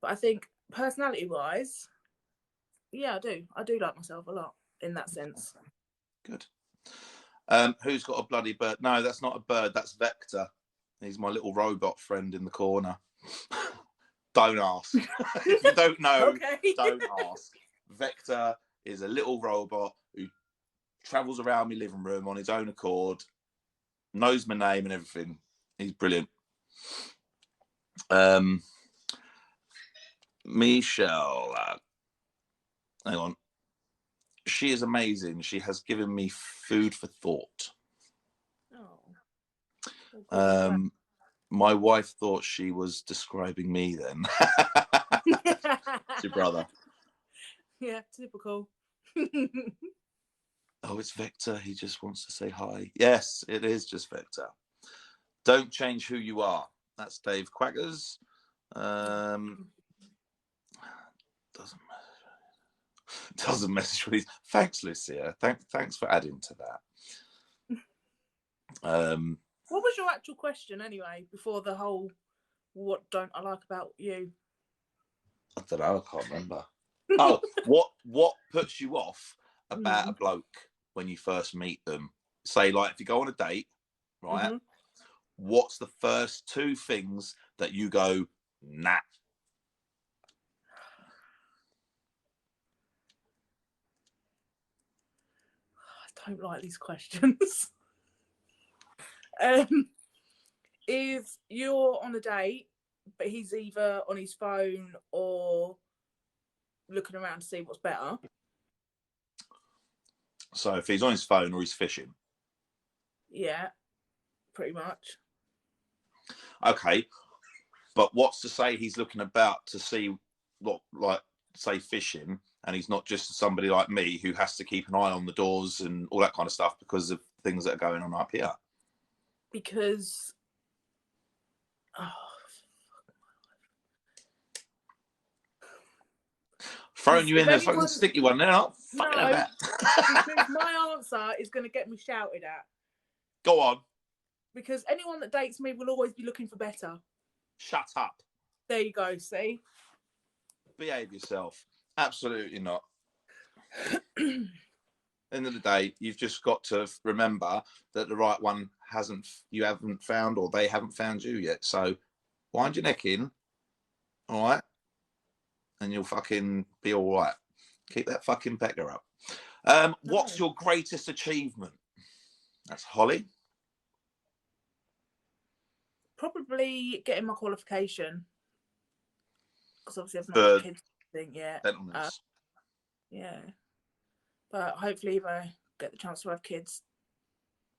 But I think personality-wise, yeah, I do like myself a lot in that sense. Good. Who's got a bloody bird? No, that's not a bird. That's Vector. He's my little robot friend in the corner. Don't ask. If you don't know, okay. Don't ask. Vector is a little robot who travels around my living room on his own accord, knows my name and everything. He's brilliant. Michelle, hang on. She is amazing. She has given me food for thought. Oh. My wife thought she was describing me then. It's your brother. Yeah, typical. Oh, it's Vector. He just wants to say hi. Yes, it is just Vector. Don't change who you are. That's Dave Quackers. Doesn't message with these. Thanks, Lucia. Thanks for adding to that. What was your actual question anyway? Before the whole, what don't I like about you? I don't know. I can't remember. Oh, what puts you off about a bloke when you first meet them? Say, like, if you go on a date, right? What's the first two things that you go, nah? I don't like these questions. If you're on a date, but he's either on his phone or looking around to see what's better. So if he's on his phone or he's fishing. Yeah, pretty much. Okay, but what's to say he's looking about to see what, like, say, fishing, and he's not just somebody like me who has to keep an eye on the doors and all that kind of stuff because of things that are going on up here? Because, Throwing you in a fucking sticky one now. Fucking no, that. because my answer is going to get me shouted at. Go on. Because anyone that dates me will always be looking for better. Shut up. There you go, see? Behave yourself. Absolutely not. End of the day, you've just got to remember that the right one you haven't found, or they haven't found you yet. So wind your neck in, all right? And you'll fucking be all right. Keep that fucking pecker up. What's your greatest achievement? That's Holly. Probably getting my qualification. Because obviously I've not got kids thing yet. Yeah. But hopefully if I get the chance to have kids,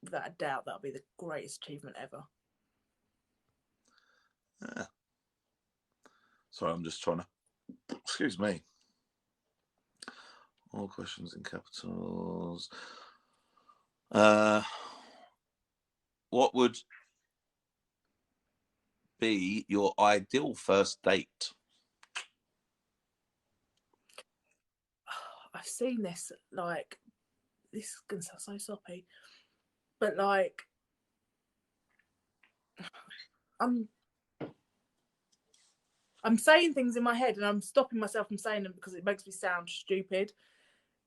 without a doubt, that'll be the greatest achievement ever. Yeah. Sorry, I'm just trying to... Excuse me. All questions in capitals. What would be your ideal first date? I've seen this, like, this is going to sound so soppy, but like, I'm saying things in my head and I'm stopping myself from saying them because it makes me sound stupid.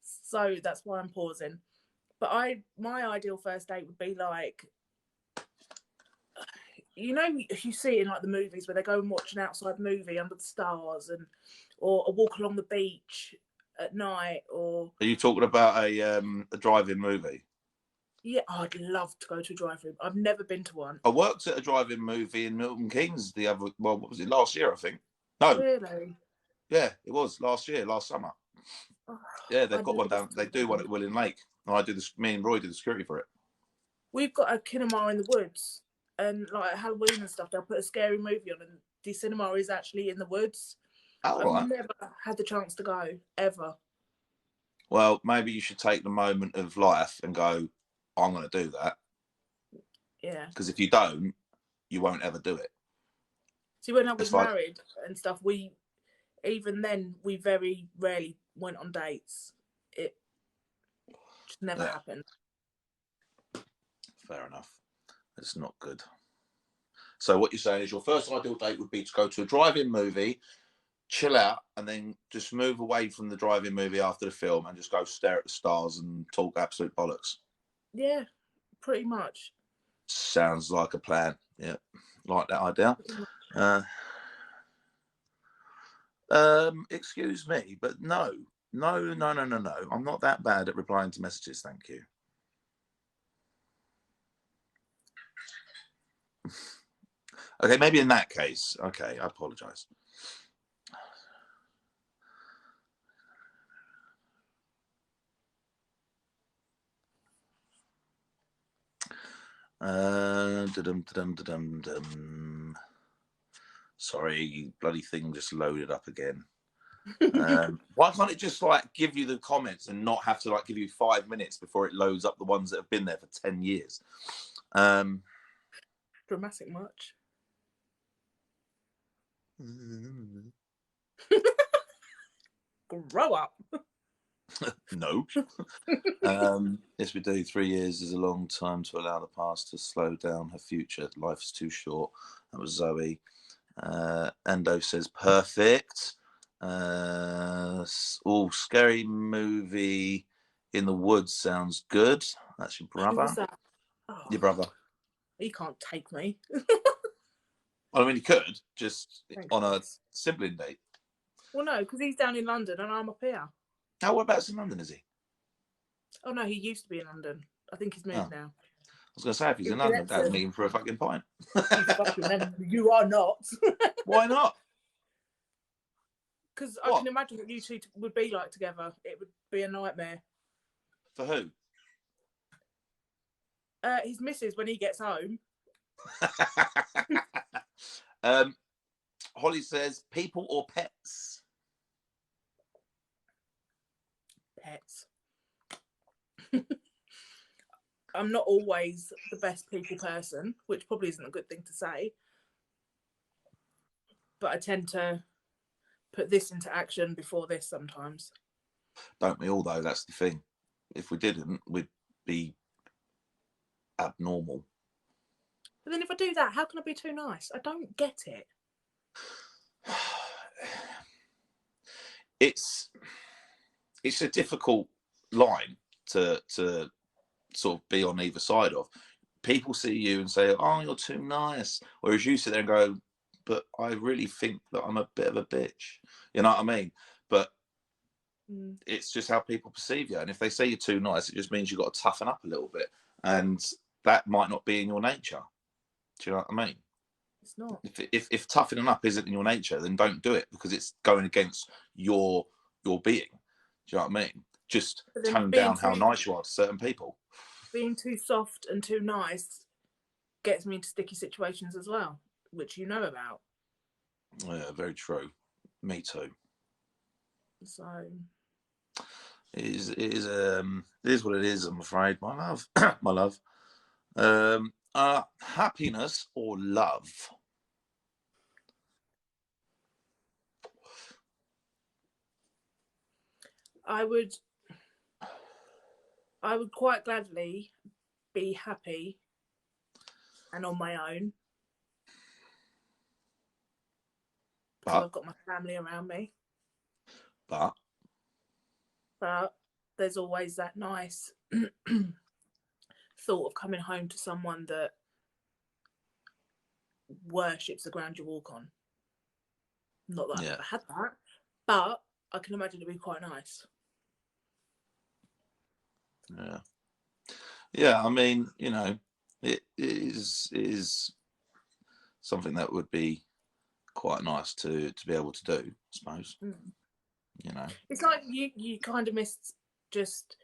So that's why I'm pausing. But my ideal first date would be like, you know, you see it in like the movies where they go and watch an outside movie under the stars, or a walk along the beach at night, or... Are you talking about a drive-in movie? Yeah, I'd love to go to a drive-in. I've never been to one. I worked at a drive-in movie in Milton Keynes what was it, last year, I think? No. Really? Yeah, it was last summer. Oh, yeah, they've got one down. They do one at Willing Lake. And me and Roy did the security for it. We've got a cinema in the woods, and like Halloween and stuff, they'll put a scary movie on, and the cinema is actually in the woods. Oh, I've never had the chance to go, ever. Well, maybe you should take the moment of life and go, I'm going to do that. Yeah. Because if you don't, you won't ever do it. See, when I was married and stuff, even then, we very rarely went on dates. It just never happened. Fair enough. It's not good. So what you're saying is your first ideal date would be to go to a drive-in movie, chill out, and then just move away from the drive-in movie after the film and just go stare at the stars and talk absolute bollocks. Yeah, pretty much. Sounds like a plan. Yeah, like that idea. Excuse me, but no. I'm not that bad at replying to messages, thank you. Okay, maybe in that case. Okay, I apologise. Sorry, bloody thing just loaded up again. Why can't it just like give you the comments and not have to like give you 5 minutes before it loads up the ones that have been there for 10 years? Dramatic much. Grow up. No. Yes, we do. 3 years is a long time to allow the past to slow down her future. Life is too short. That was Zoe. Endo says perfect. Scary movie in the woods sounds good. That's your brother. Who was that? Oh, your brother. He can't take me. Well, I mean, he could just on a sibling date. Well, no, because he's down in London and I'm up here. Oh, whereabouts in London is he? Oh no, he used to be in London. I think he's moved now. I was going to say, if he's in London, I'd meet him for a fucking pint. You are not. Why not? Because I can imagine what you two would be like together. It would be a nightmare. For who? His missus when he gets home. Holly says, people or pets? Pets. I'm not always the best people person, which probably isn't a good thing to say. But I tend to put this into action before this sometimes. Don't we all, though? That's the thing. If we didn't, we'd be abnormal. But then if I do that, how can I be too nice? I don't get it. It's a difficult line to sort of be on either side of. People see you and say, "Oh, you're too nice," whereas you sit there and go, "But I really think that I'm a bit of a bitch." You know what I mean? But it's just how people perceive you. And if they say you're too nice, it just means you've got to toughen up a little bit. And that might not be in your nature. Do you know what I mean? It's not. If toughening up isn't in your nature, then don't do it, because it's going against your being. Do you know what I mean? Just tone down how nice you are to certain people. Being too soft and too nice gets me into sticky situations as well, which you know about. Yeah, very true. Me too. So it is what it is, I'm afraid, my love. My love. Happiness or love? I would quite gladly be happy and on my own. Because I've got my family around me. But there's always that nice thought of coming home to someone that worships the ground you walk on. Not that I've ever had that, but I can imagine it'd be quite nice. Yeah. I mean, you know, it is something that would be quite nice to be able to do, I suppose. You know, it's like you kind of missed just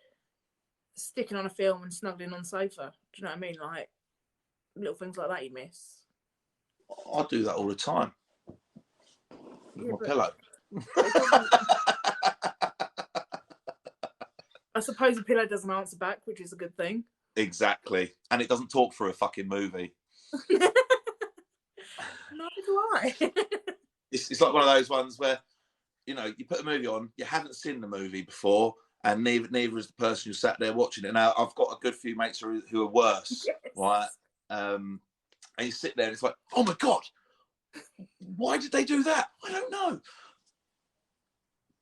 sticking on a film and snuggling on the sofa. Do you know what I mean? Like little things like that you miss. I do that all the time with my pillow. I suppose a pillow doesn't answer back, which is a good thing. Exactly. And it doesn't talk through a fucking movie. Neither do I. It's like one of those ones where, you know, you put a movie on, you haven't seen the movie before, and neither is the person who sat there watching it. Now, I've got a good few mates who are worse, yes. Right? And you sit there and it's like, oh my God, why did they do that? I don't know.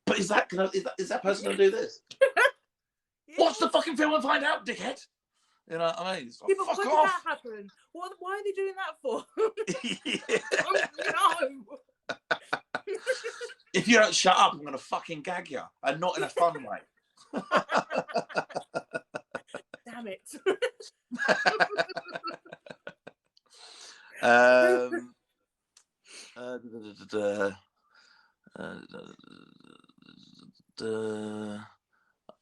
But is that person going to do this? Yeah. Watch the fucking film and find out, dickhead. You know what I mean? Like, but why did that happen? Why are they doing that for? No. If you don't shut up, I'm going to fucking gag you, and not in a fun way. Damn it.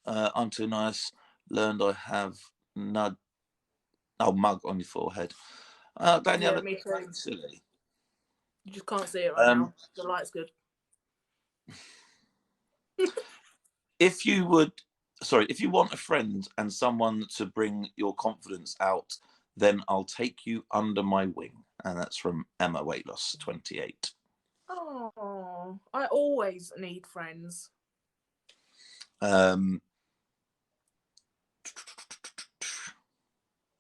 I'm too nice. Learned I have mug on your forehead. Daniela, me too. Silly. You just can't see it right now. The light's good. If you want a friend and someone to bring your confidence out, then I'll take you under my wing. And that's from Emma Weightloss, 28. Oh, I always need friends.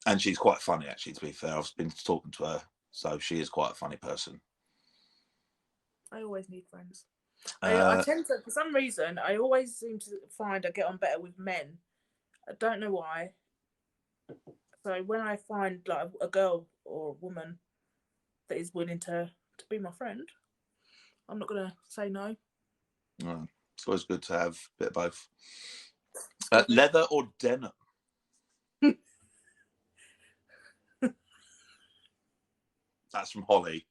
And she's quite funny, actually, to be fair. I've been talking to her, so she is quite a funny person. I always need friends. I tend to, for some reason, I always seem to find I get on better with men. I don't know why. So when I find like a girl or a woman that is willing to be my friend, I'm not going to say no. It's always good to have a bit of both. Leather or denim? That's from Holly.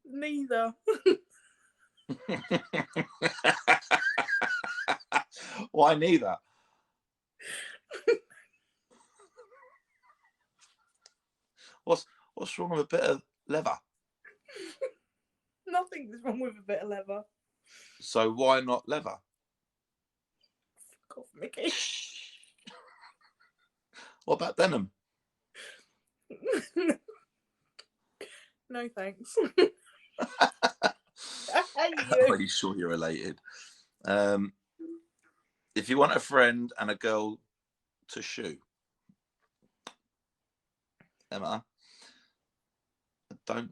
Neither. Why neither? What's wrong with a bit of leather? Nothing is wrong with a bit of leather. So why not leather? Fuck off, Mickey. What about denim? No thanks. I'm pretty sure you're related. If you want a friend and a girl to shoe, Emma, I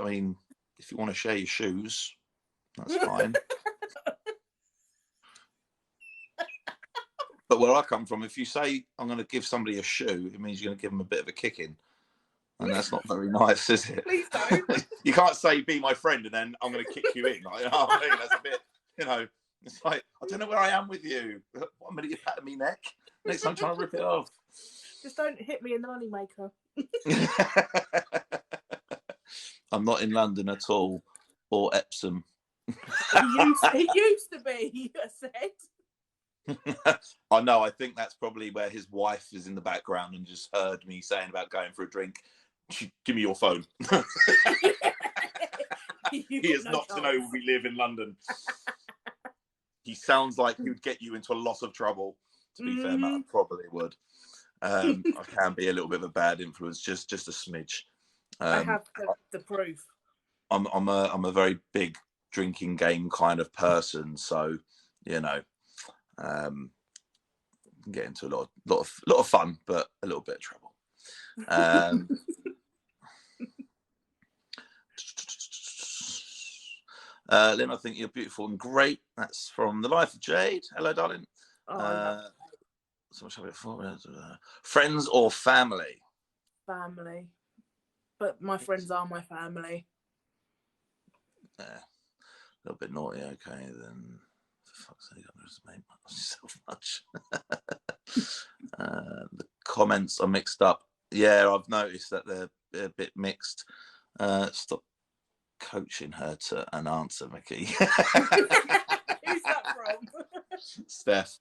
mean, if you want to share your shoes, that's fine. But where I come from, if you say I'm going to give somebody a shoe, it means you're going to give them a bit of a kicking. And that's not very nice, is it? Please don't. You can't say, be my friend, and then I'm going to kick you in. Like, you know what I mean? That's a bit, you know, it's like, I don't know where I am with you. 1 minute you're patting me neck. Next time I'm trying to rip it off. Just don't hit me in the moneymaker. I'm not in London at all, or Epsom. It used to be, you said. I know, I think that's probably where his wife is in the background and just heard me saying about going for a drink. Give me your phone. He is not to know we live in London. He sounds like he would get you into a lot of trouble. To be fair, Matt, I probably would. I can be a little bit of a bad influence, just a smidge. I have the proof. I'm a very big drinking game kind of person, so you know, get into a lot of fun, but a little bit of trouble. Lynn, I think you're beautiful and great. That's from The Life of Jade. Hello, darling. So much have it for friends or family? Family, but my friends are my family. Yeah, a little bit naughty. Okay, then. For fuck's sake, I underestimate myself much. The comments are mixed up. Yeah, I've noticed that they're a bit mixed. Stop coaching her to an answer, Mickey. Who's that from? Steph.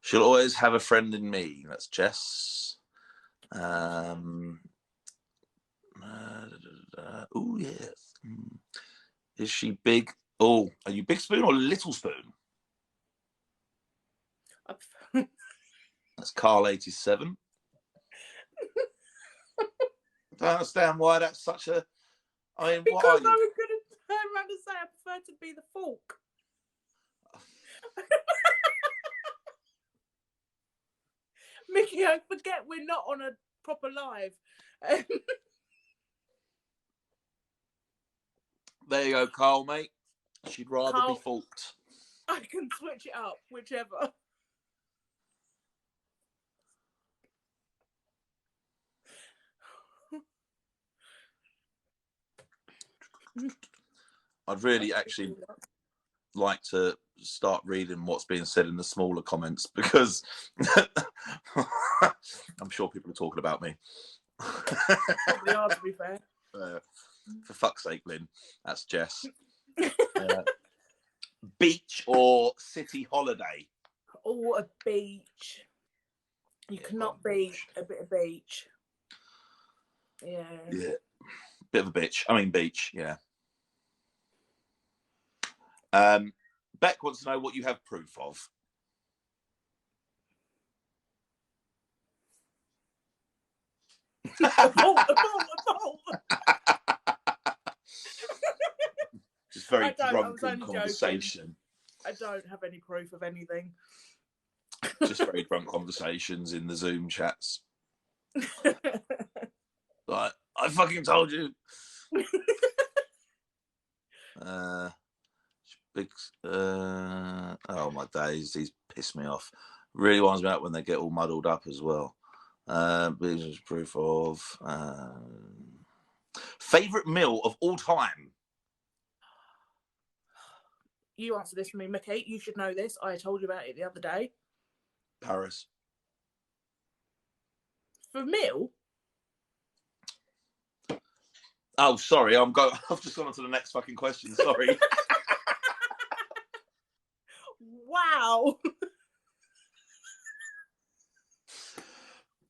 She'll always have a friend in me. That's Jess. Oh yes. Is she big? Oh, are you big spoon or little spoon? That's Carl 87. I don't understand why that's such a. I mean, because I was going to turn around and say I prefer to be the fork. Mickey, I forget we're not on a proper live. There you go, Carl, mate. She'd rather be forked. I can switch it up, whichever. I'd really actually like to start reading what's being said in the smaller comments because I'm sure people are talking about me. Probably are, to be fair. For fuck's sake, Lynn. That's Jess. Beach or city holiday? Oh, a beach. You cannot beat a bit of beach. Yeah. Yeah. Bit of a bitch. I mean, beach. Yeah. Beck wants to know what you have proof of. Just very drunken conversation. I don't have any proof of anything. Just very drunk conversations in the Zoom chats. Like, I fucking told you. Oh my days, these piss me off. Really winds me up when they get all muddled up as well. Business proof of favorite meal of all time. You answer this for me, Mickey. You should know this. I told you about it the other day. Paris. For meal? Oh, sorry. I've just gone on to the next fucking question. Sorry. Wow.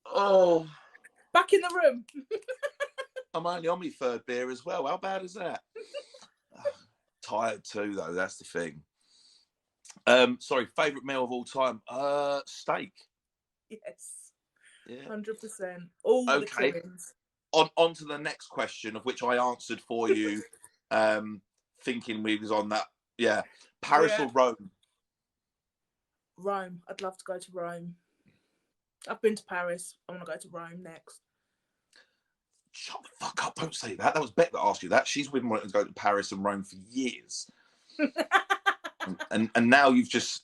Oh. Back in the room. I'm only on my third beer as well. How bad is that? tired too, though. That's the thing. Sorry, favourite meal of all time? Steak. Yes. Yeah. 100%. All the trimmings. On to the next question, of which I answered for you, thinking we was on that. Yeah. Paris or Rome? Rome. I'd love to go to Rome. I've been to Paris. I want to go to Rome next. Shut the fuck up. Don't say that. That was Beck that asked you that. She's been wanting to go to Paris and Rome for years. and now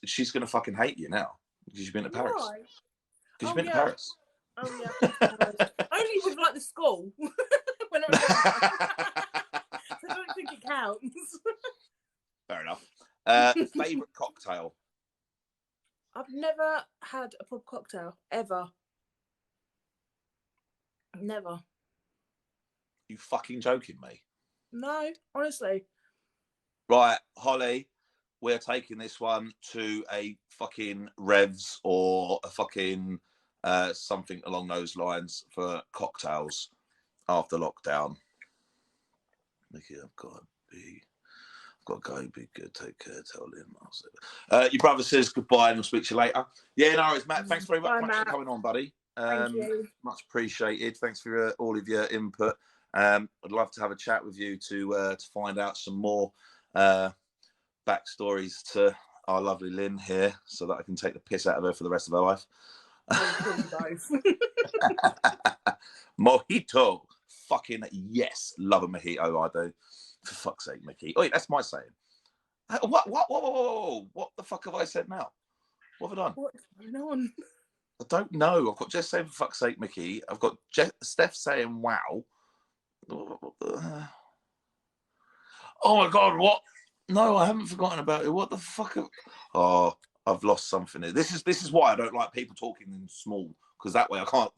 she's going to fucking hate you now. Because you've been to Paris. Why? Because you've been to Paris. Oh, yeah, I've been to Paris. Only with, like, the school. When I was younger. I don't think it counts. Fair enough. Favourite cocktail? I've never had a proper cocktail, ever. Never. You fucking joking me? No, honestly. Right, Holly, we're taking this one to a fucking Revs or a fucking something along those lines for cocktails after lockdown. Mickey, I've got to go. Be good. Take care. Tell Lynn. Your brother says goodbye and I'll speak to you later. Yeah, no worries, Matt. Thanks very much for coming on, buddy. Thank you. Much appreciated. Thanks for all of your input. I'd love to have a chat with you to find out some more backstories to our lovely Lynn here, so that I can take the piss out of her for the rest of her life. Mojito. Fucking yes. Love a mojito, I do. For fuck's sake, Mickey. Oh, wait, that's my saying. What the fuck have I said now? What have I done? What's going on? I don't know. I've got Jess saying, for fuck's sake, Mickey. I've got Steph saying, wow. Oh, my God, what? No, I haven't forgotten about it. What the fuck? Oh, I've lost something here. This is why I don't like people talking in small, because that way I'm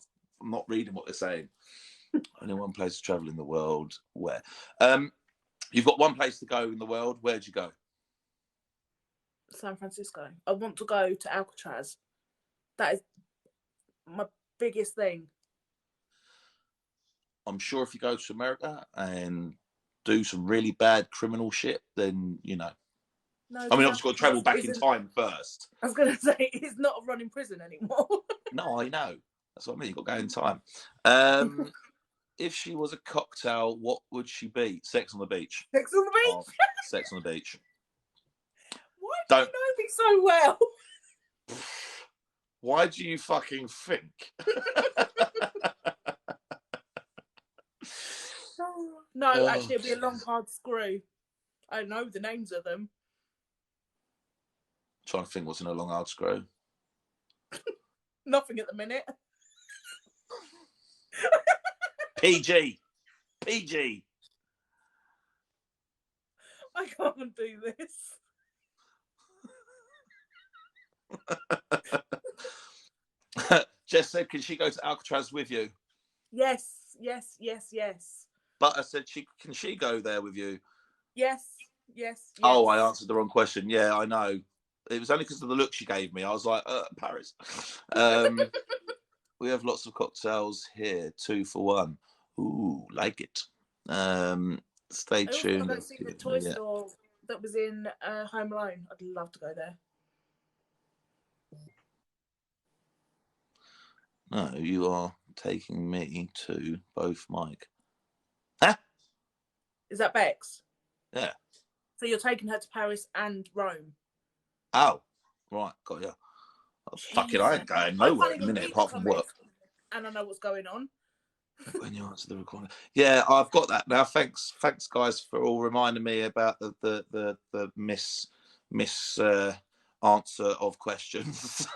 not reading what they're saying. Only one place to travel in the world. Where? You've got one place to go in the world. Where'd you go? San Francisco. I want to go to Alcatraz. That is my biggest thing. I'm sure if you go to America and do some really bad criminal shit, then, you know. No, I mean, obviously, got to travel back in time first. I was going to say, it's not a run in prison anymore. No, I know. That's what I mean. You've got to go in time. If she was a cocktail, what would she be? Sex on the beach. Sex on the beach? Oh, Sex on the beach. Why do you know me so well? Why do you fucking think? No, actually, it'd be a long, hard screw. I know the names of them. I'm trying to think what's in a long, hard screw. Nothing at the minute. PG. I can't do this. Jess said, can she go to Alcatraz with you? Yes. But I said, can she go there with you? Yes. Oh, I answered the wrong question. Yeah, I know. It was only because of the look she gave me. I was like, Paris. We have lots of cocktails here. 2 for 1. Ooh, like it. Stay tuned. I want to go see the toy store that was in Home Alone. I'd love to go there. No, you are taking me to both Mike. Huh? Is that Bex? Yeah. So you're taking her to Paris and Rome? Oh, right, got you. Fucking, I ain't going nowhere in a minute apart from work. And I know what's going on. When you answer the recording, yeah, I've got that now. Thanks, guys, for all reminding me about the miss answer of questions.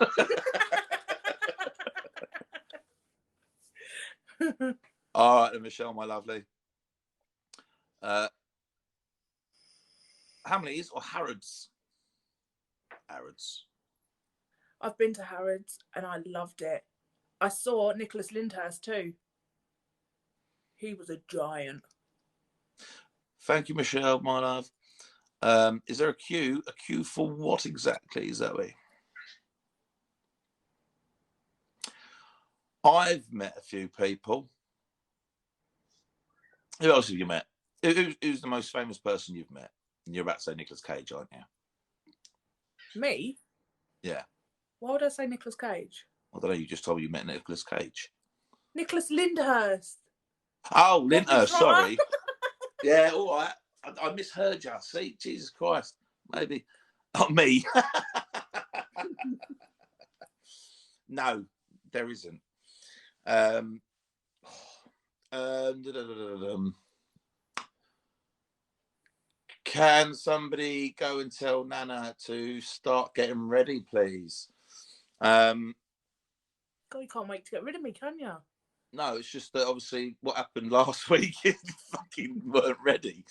All right, then, Michelle, my lovely. Hamleys or Harrods? Harrods. I've been to Harrods and I loved it. I saw Nicholas Lyndhurst too. He was a giant. Thank you, Michelle, my love. Is there a queue? A queue for what exactly, Zoe? I've met a few people. Who else have you met? Who's the most famous person you've met? You're about to say Nicolas Cage, aren't you? Me? Yeah. Why would I say Nicolas Cage? I don't know. You just told me you met Nicolas Cage. Nicholas Lyndhurst. Oh, Lyndhurst. Sorry. Trotter. Yeah, all right. I misheard you. See, Jesus Christ. Maybe not me. No, there isn't. Can somebody go and tell Nana to start getting ready, please? God, you can't wait to get rid of me, can you? No, it's just that obviously what happened last week, you fucking weren't ready.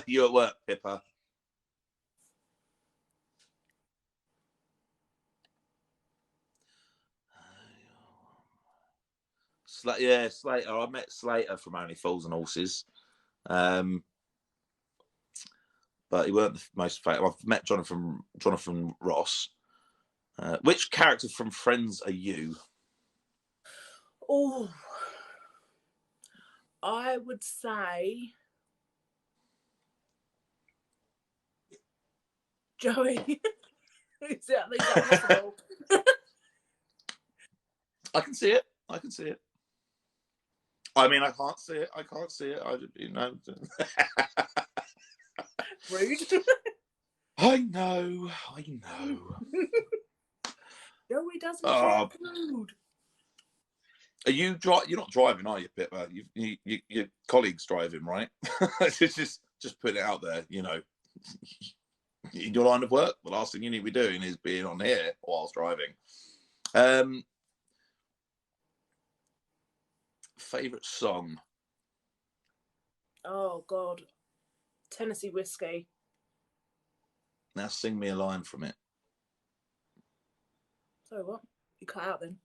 You at work, Pippa? Yeah, Slater. I met Slater from Only Fools and Horses. But he weren't the most famous. I've met Jonathan Ross. Which character from Friends are you? Oh, I would say Joey. Is that possible? I can see it. I can see it. I mean, I can't see it. I can't see it. You know. Rude. I know. I know. Joey doesn't share food. Are you You're not driving, are you, Pippa? Your colleague's driving, right? just put it out there. You know, in your line of work, the last thing you need to be doing is being on here whilst driving. Favorite song? Oh God, Tennessee Whiskey. Now sing me a line from it. So what? You cut out then.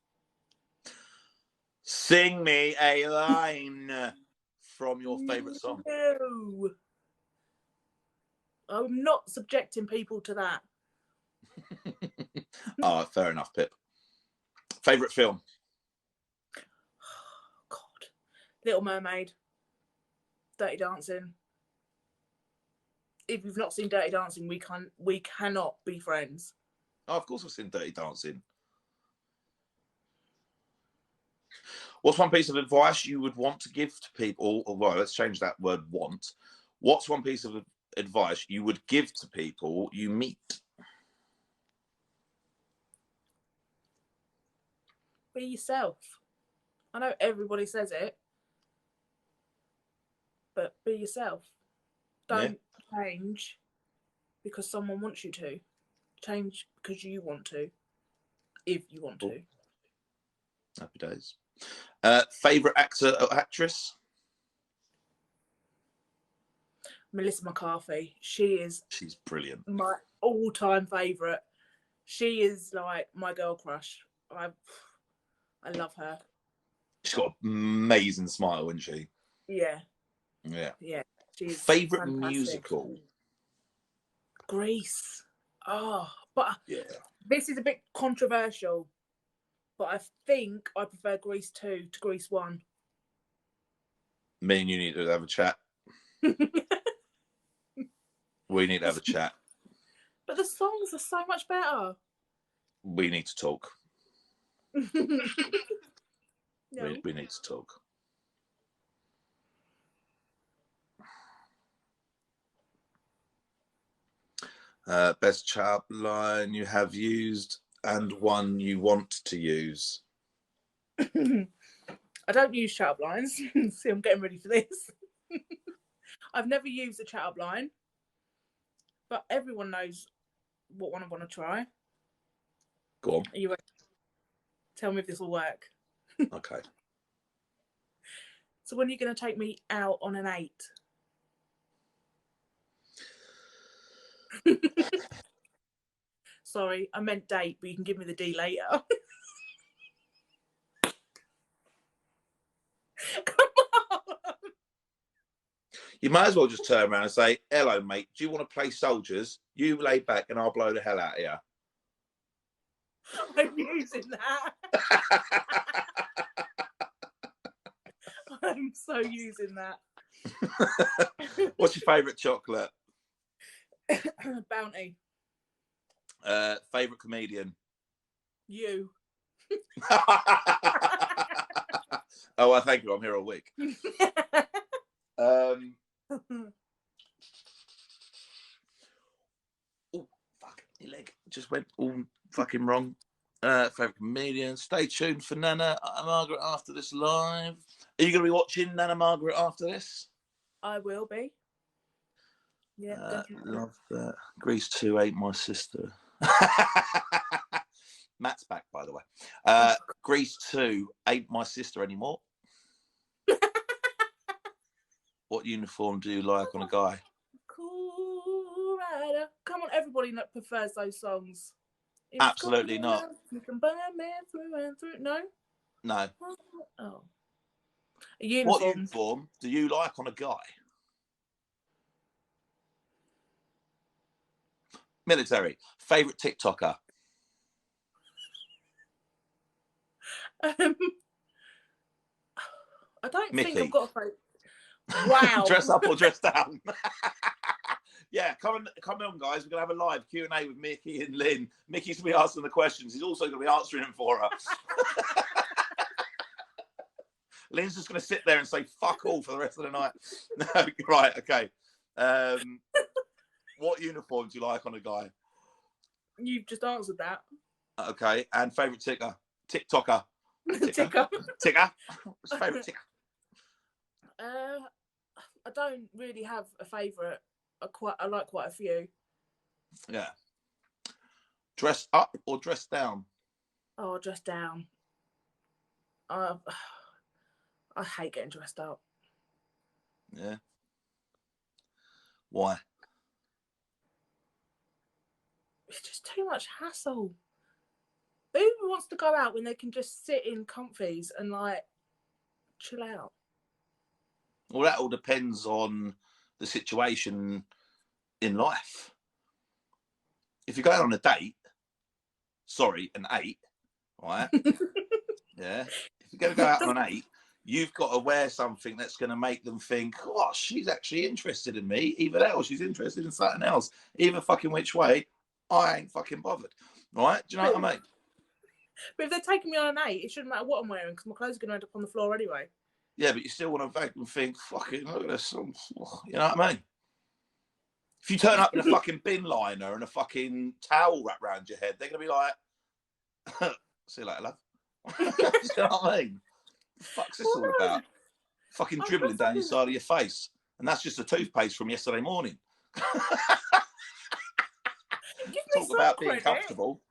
Sing me a line from your favourite song. No. I'm not subjecting people to that. Oh, fair enough, Pip. Favourite film? Oh, God. Little Mermaid. Dirty Dancing. If you've not seen Dirty Dancing, we cannot be friends. Oh, of course I've seen Dirty Dancing. What's one piece of advice you would want to give to people? Well, let's change that word want. What's one piece of advice you would give to people you meet? Be yourself. I know everybody says it, but be yourself. Don't change because someone wants you to. Change because you want to, if you want to. Happy days. Favourite actor or actress? Melissa McCarthy. She's brilliant. My all-time favourite. She is like my girl crush. I love her. She's got an amazing smile, isn't she? Yeah. Yeah. Yeah. She's favourite fantastic. musical? Grease. Oh, but yeah. This is a bit controversial, but I think I prefer Grease 2 to Grease 1. Me and you need to have a chat. We need to have a chat. But the songs are so much better. We need to talk. No. We need to talk. Best chat line you have used and one you want to use. I don't use chat up lines. See, I'm getting ready for this. I've never used a chat up line, but everyone knows what one I want to try. Go on. Are you ready? Tell me if this will work. Okay. So when are you going to take me out on an 8? Sorry, I meant date, but you can give me the D later. Come on. You might as well just turn around and say, hello, mate, do you want to play soldiers? You lay back and I'll blow the hell out of you. I'm using that. I'm so using that. What's your favourite chocolate? Bounty. Favourite comedian? You. Oh, I thank you. I'm here all week. Oh, fuck, your leg just went all fucking wrong. Favourite comedian? Stay tuned for Nana Margaret after this live. Are you going to be watching Nana Margaret after this? I will be. Yeah, definitely. Love that. Grease 2 ain't my sister. Matt's back, by the way. Grease 2 ain't my sister anymore. What uniform do you like on a guy? Cool Rider. Come on, everybody that prefers those songs. Absolutely not. You can burn me through and through. No? No. Oh. A uniform. What uniform do you like on a guy? Military. Favourite TikToker? I don't Mickey. think I've got a favourite. Wow. Dress up or dress down? Yeah, come on, guys. We're going to have a live Q&A with Micky and Lyn. Micky's going to be asking the questions. He's also going to be answering them for her. Lynn's just going to sit there and say fuck all for the rest of the night. No, right, okay. What uniform do you like on a guy? You've just answered that. Okay, and favourite TikToker? Ticker. Ticker? What's your favourite ticker? I don't really have a favourite. I like quite a few. Yeah. Dress up or dress down? Oh, dress down. I hate getting dressed up. Yeah. Why? It's just too much hassle. Who wants to go out when they can just sit in comfies and like chill out? Well, that all depends on the situation in life. If you're going on a date, an 8, right? Yeah. If you're going to go out on an 8, you've got to wear something that's going to make them think, oh, she's actually interested in me. Either that or she's interested in something else. Either fucking which way, I ain't fucking bothered. Right? Do you know what I mean? But if they're taking me on an 8, it shouldn't matter what I'm wearing because my clothes are going to end up on the floor anyway. Yeah, but you still want to make them think, fucking, look at this. You know what I mean? If you turn up in a fucking bin liner and a fucking towel wrapped around your head, they're going to be like, see you later, love. Do you know what I mean? What the fuck's this all about? Fucking dribbling down your side of your face. And that's just a toothpaste from yesterday morning. Talk about being comfortable.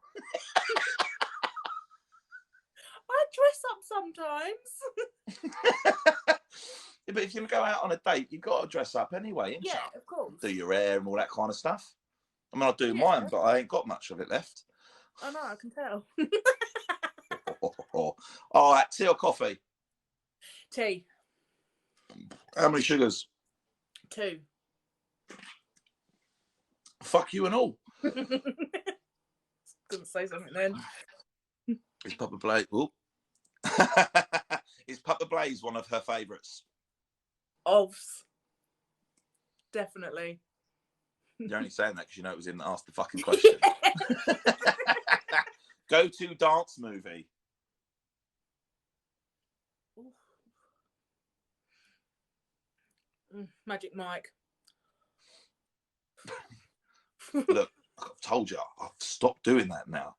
I dress up sometimes. Yeah, but if you're going to go out on a date, you've got to dress up anyway, ain't you? Yeah, of course. Do your hair and all that kind of stuff. I mean, I'll do mine, but I ain't got much of it left. I know, I can tell. All right, tea or coffee? Tea. How many sugars? 2. Fuck you and all. Couldn't say something then. Is Papa Blaze? Is Papa Blaze one of her favourites? Ovs. Definitely. You're only saying that because you know it was in the Ask the Fucking Question. Go-to dance movie? Magic Mike. Look, I've told you, I've stopped doing that now.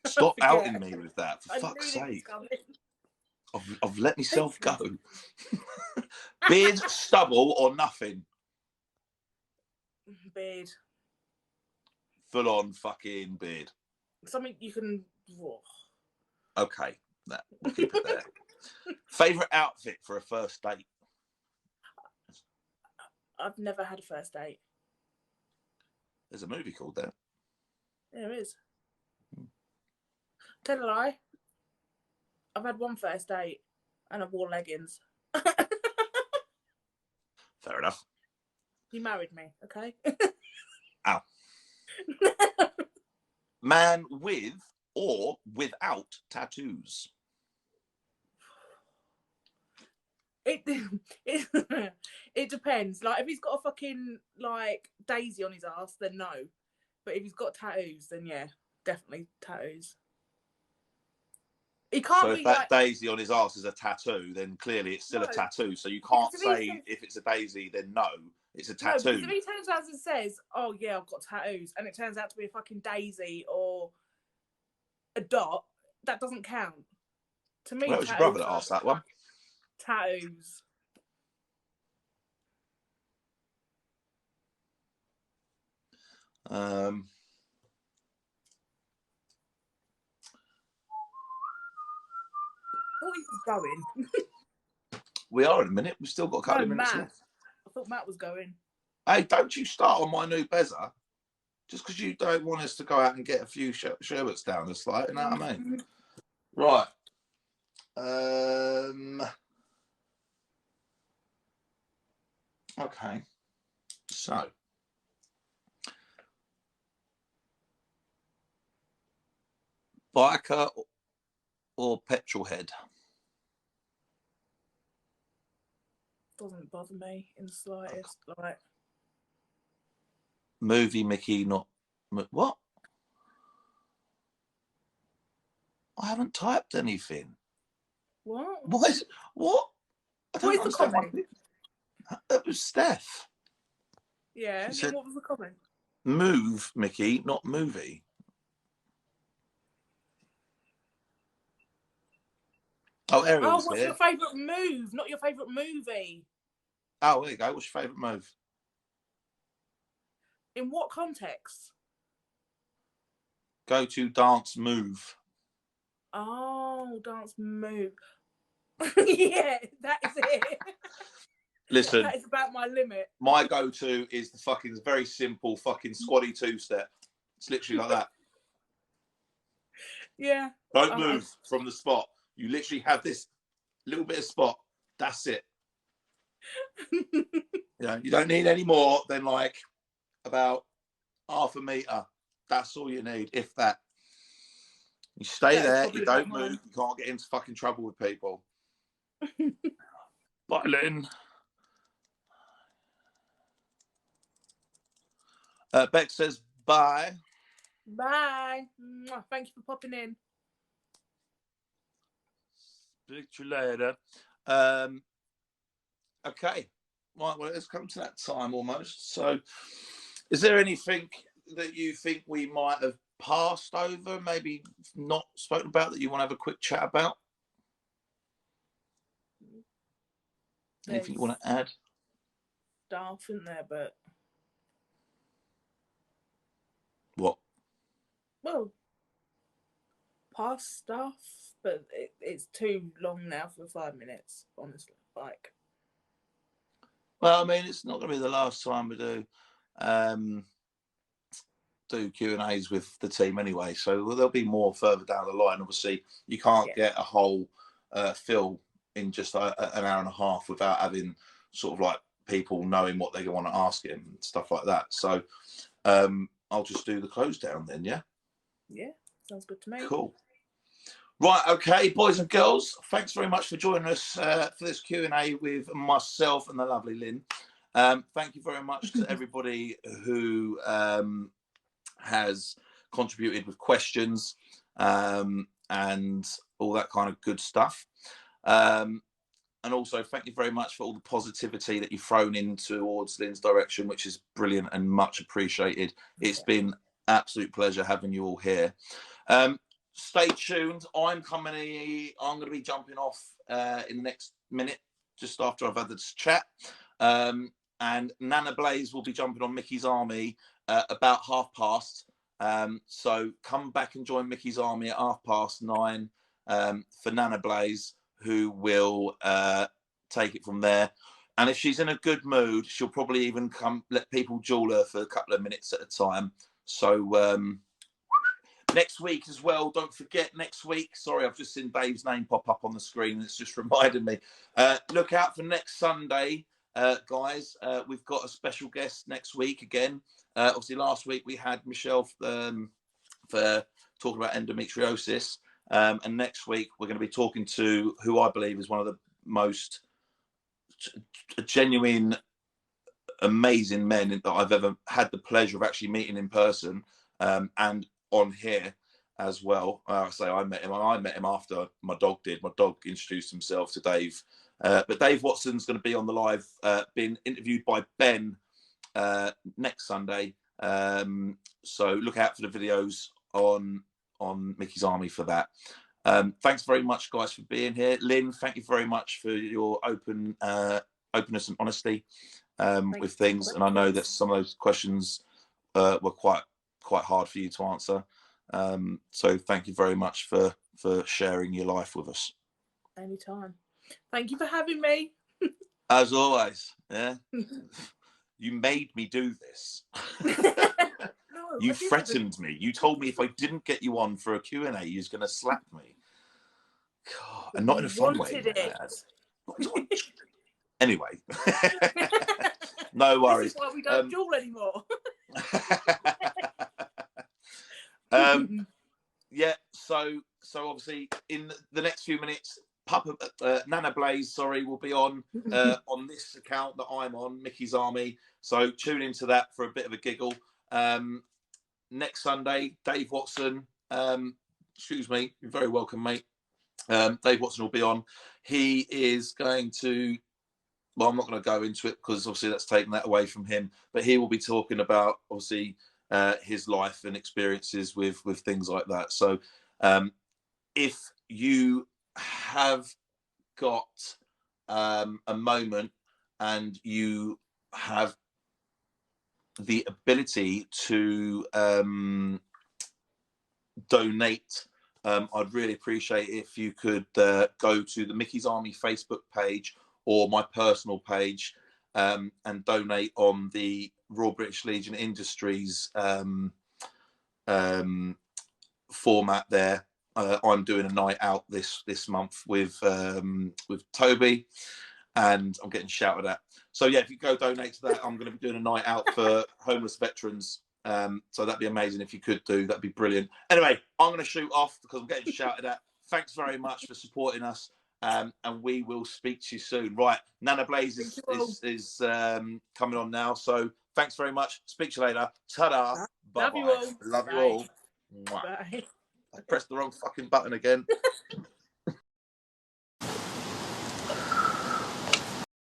Stop outing me with that, for fuck's sake. I've let myself go. Beard, stubble, or nothing? Beard. Full on fucking beard. Something you can. Okay, we'll keep it there. Favourite outfit for a first date? I've never had a first date. There's a movie called that. Yeah, there is. Tell a lie. I've had one first date and I've worn leggings. Fair enough. He married me, okay? Ow. Man with or without tattoos? it it depends. Like if he's got a fucking like daisy on his ass, then no. But if he's got tattoos, then yeah, definitely tattoos. He can't So if be that like daisy on his ass is a tattoo, then clearly it's still a tattoo. So you can't say if it's a daisy, then no, it's a tattoo. No, because if he turns around and says, "Oh yeah, I've got tattoos," and it turns out to be a fucking daisy or a dot, that doesn't count. To me, Well, that was your brother that asked that one. Tattoos. Thought he was going. We are in a minute. We've still got a couple of minutes left. I thought Matt was going. Hey, don't you start on my new Bezza just because you don't want us to go out and get a few sherbets down the slide. You know what I mean? Right. Okay. So. Biker or petrol head? Doesn't bother me in the slightest. Like movie Mickey, not what? I haven't typed anything. What? What? I don't what is the comment? That was Steph. Yeah. Said, what was the comment? Move Mickey, not movie. Oh, Ariel's what's here. your favourite move? Not your favourite movie. Oh, there you go. What's your favourite move? In what context? Go to dance move. Oh, dance move. Yeah, that is it. Listen, that is about my limit. My go-to is the fucking very simple fucking squatty two-step. It's literally like that. Yeah. Don't move from the spot. You literally have this little bit of spot. That's it. You don't need any more than like about half a meter. That's all you need, if that. You stay there. You don't move. You can't get into fucking trouble with people. Bye, Lynn. Beck says bye. Bye. Thank you for popping in. Speak to you later. Okay. Right, well, it's come to that time almost. So, is there anything that you think we might have passed over, maybe not spoken about, that you want to have a quick chat about? Anything you want to add? Stuff in there, but what? Well, past stuff, but it's too long now for 5 minutes. Honestly, like. Well, I mean, it's not going to be the last time we do Q&As with the team anyway, so there'll be more further down the line. Obviously, you can't get a whole fill in just an hour and a half without having sort of like people knowing what they want to ask him and stuff like that. So I'll just do the close down then, yeah? Yeah, sounds good to me. Cool. Right, okay, boys and girls, thanks very much for joining us for this Q&A with myself and the lovely Lynn. Thank you very much to everybody who has contributed with questions and all that kind of good stuff. And also, thank you very much for all the positivity that you've thrown in towards Lynn's direction, which is brilliant and much appreciated. It's been absolute pleasure having you all here. Stay tuned. I'm going to be jumping off in the next minute, just after I've had this chat. And Nana Blaze will be jumping on Mickey's Army about 9:30. So come back and join Mickey's Army at 9:30 for Nana Blaze, who will take it from there. And if she's in a good mood, she'll probably even let people duel her for a couple of minutes at a time. So next week as well, don't forget next week. Sorry, I've just seen Dave's name pop up on the screen. It's just reminded me. Look out for next Sunday, guys. We've got a special guest next week again. Obviously, last week we had Michelle for talking about endometriosis. And next week we're going to be talking to who I believe is one of the most genuine, amazing men that I've ever had the pleasure of actually meeting in person, and on here as well. I say I met him after my dog did. My dog introduced himself to Dave. But Dave Watson's going to be on the live, being interviewed by Ben next Sunday. So look out for the videos on Micky's Army for that. Thanks very much, guys, for being here. Lynn, thank you very much for your openness and honesty with things. And I know that some of those questions were quite hard for you to answer. So thank you very much for sharing your life with us. Anytime. Thank you for having me. As always, yeah. You made me do this. No, you threatened me. You told me if I didn't get you on for a Q&A, you was going to slap me. God, and not in a fun way. Anyway. No worries. This is why we don't duel anymore. Yeah, so obviously in the next few minutes, Nana Blaze, will be on this account that I'm on, Micky's Army. So tune into that for a bit of a giggle. Next Sunday, Dave Watson. Excuse me, you're very welcome, mate. Dave Watson will be on. He is going to. Well, I'm not going to go into it because obviously that's taken that away from him. But he will be talking about obviously his life and experiences with things like that. So if you have got a moment and you have the ability to donate, I'd really appreciate it if you could go to the Micky's Army Facebook page or my personal page and donate on the Royal British Legion Industries format there. I'm doing a night out this month with Toby, and I'm getting shouted at. So yeah, if you go donate to that, I'm going to be doing a night out for homeless veterans. So that'd be amazing if you could do. That'd be brilliant. Anyway, I'm going to shoot off because I'm getting shouted at. Thanks very much for supporting us, and we will speak to you soon. Right, Nana Blaze is coming on now. So thanks very much. Speak to you later. Ta-da. Bye-bye. Love you all. Love you all. Bye. I pressed the wrong fucking button again.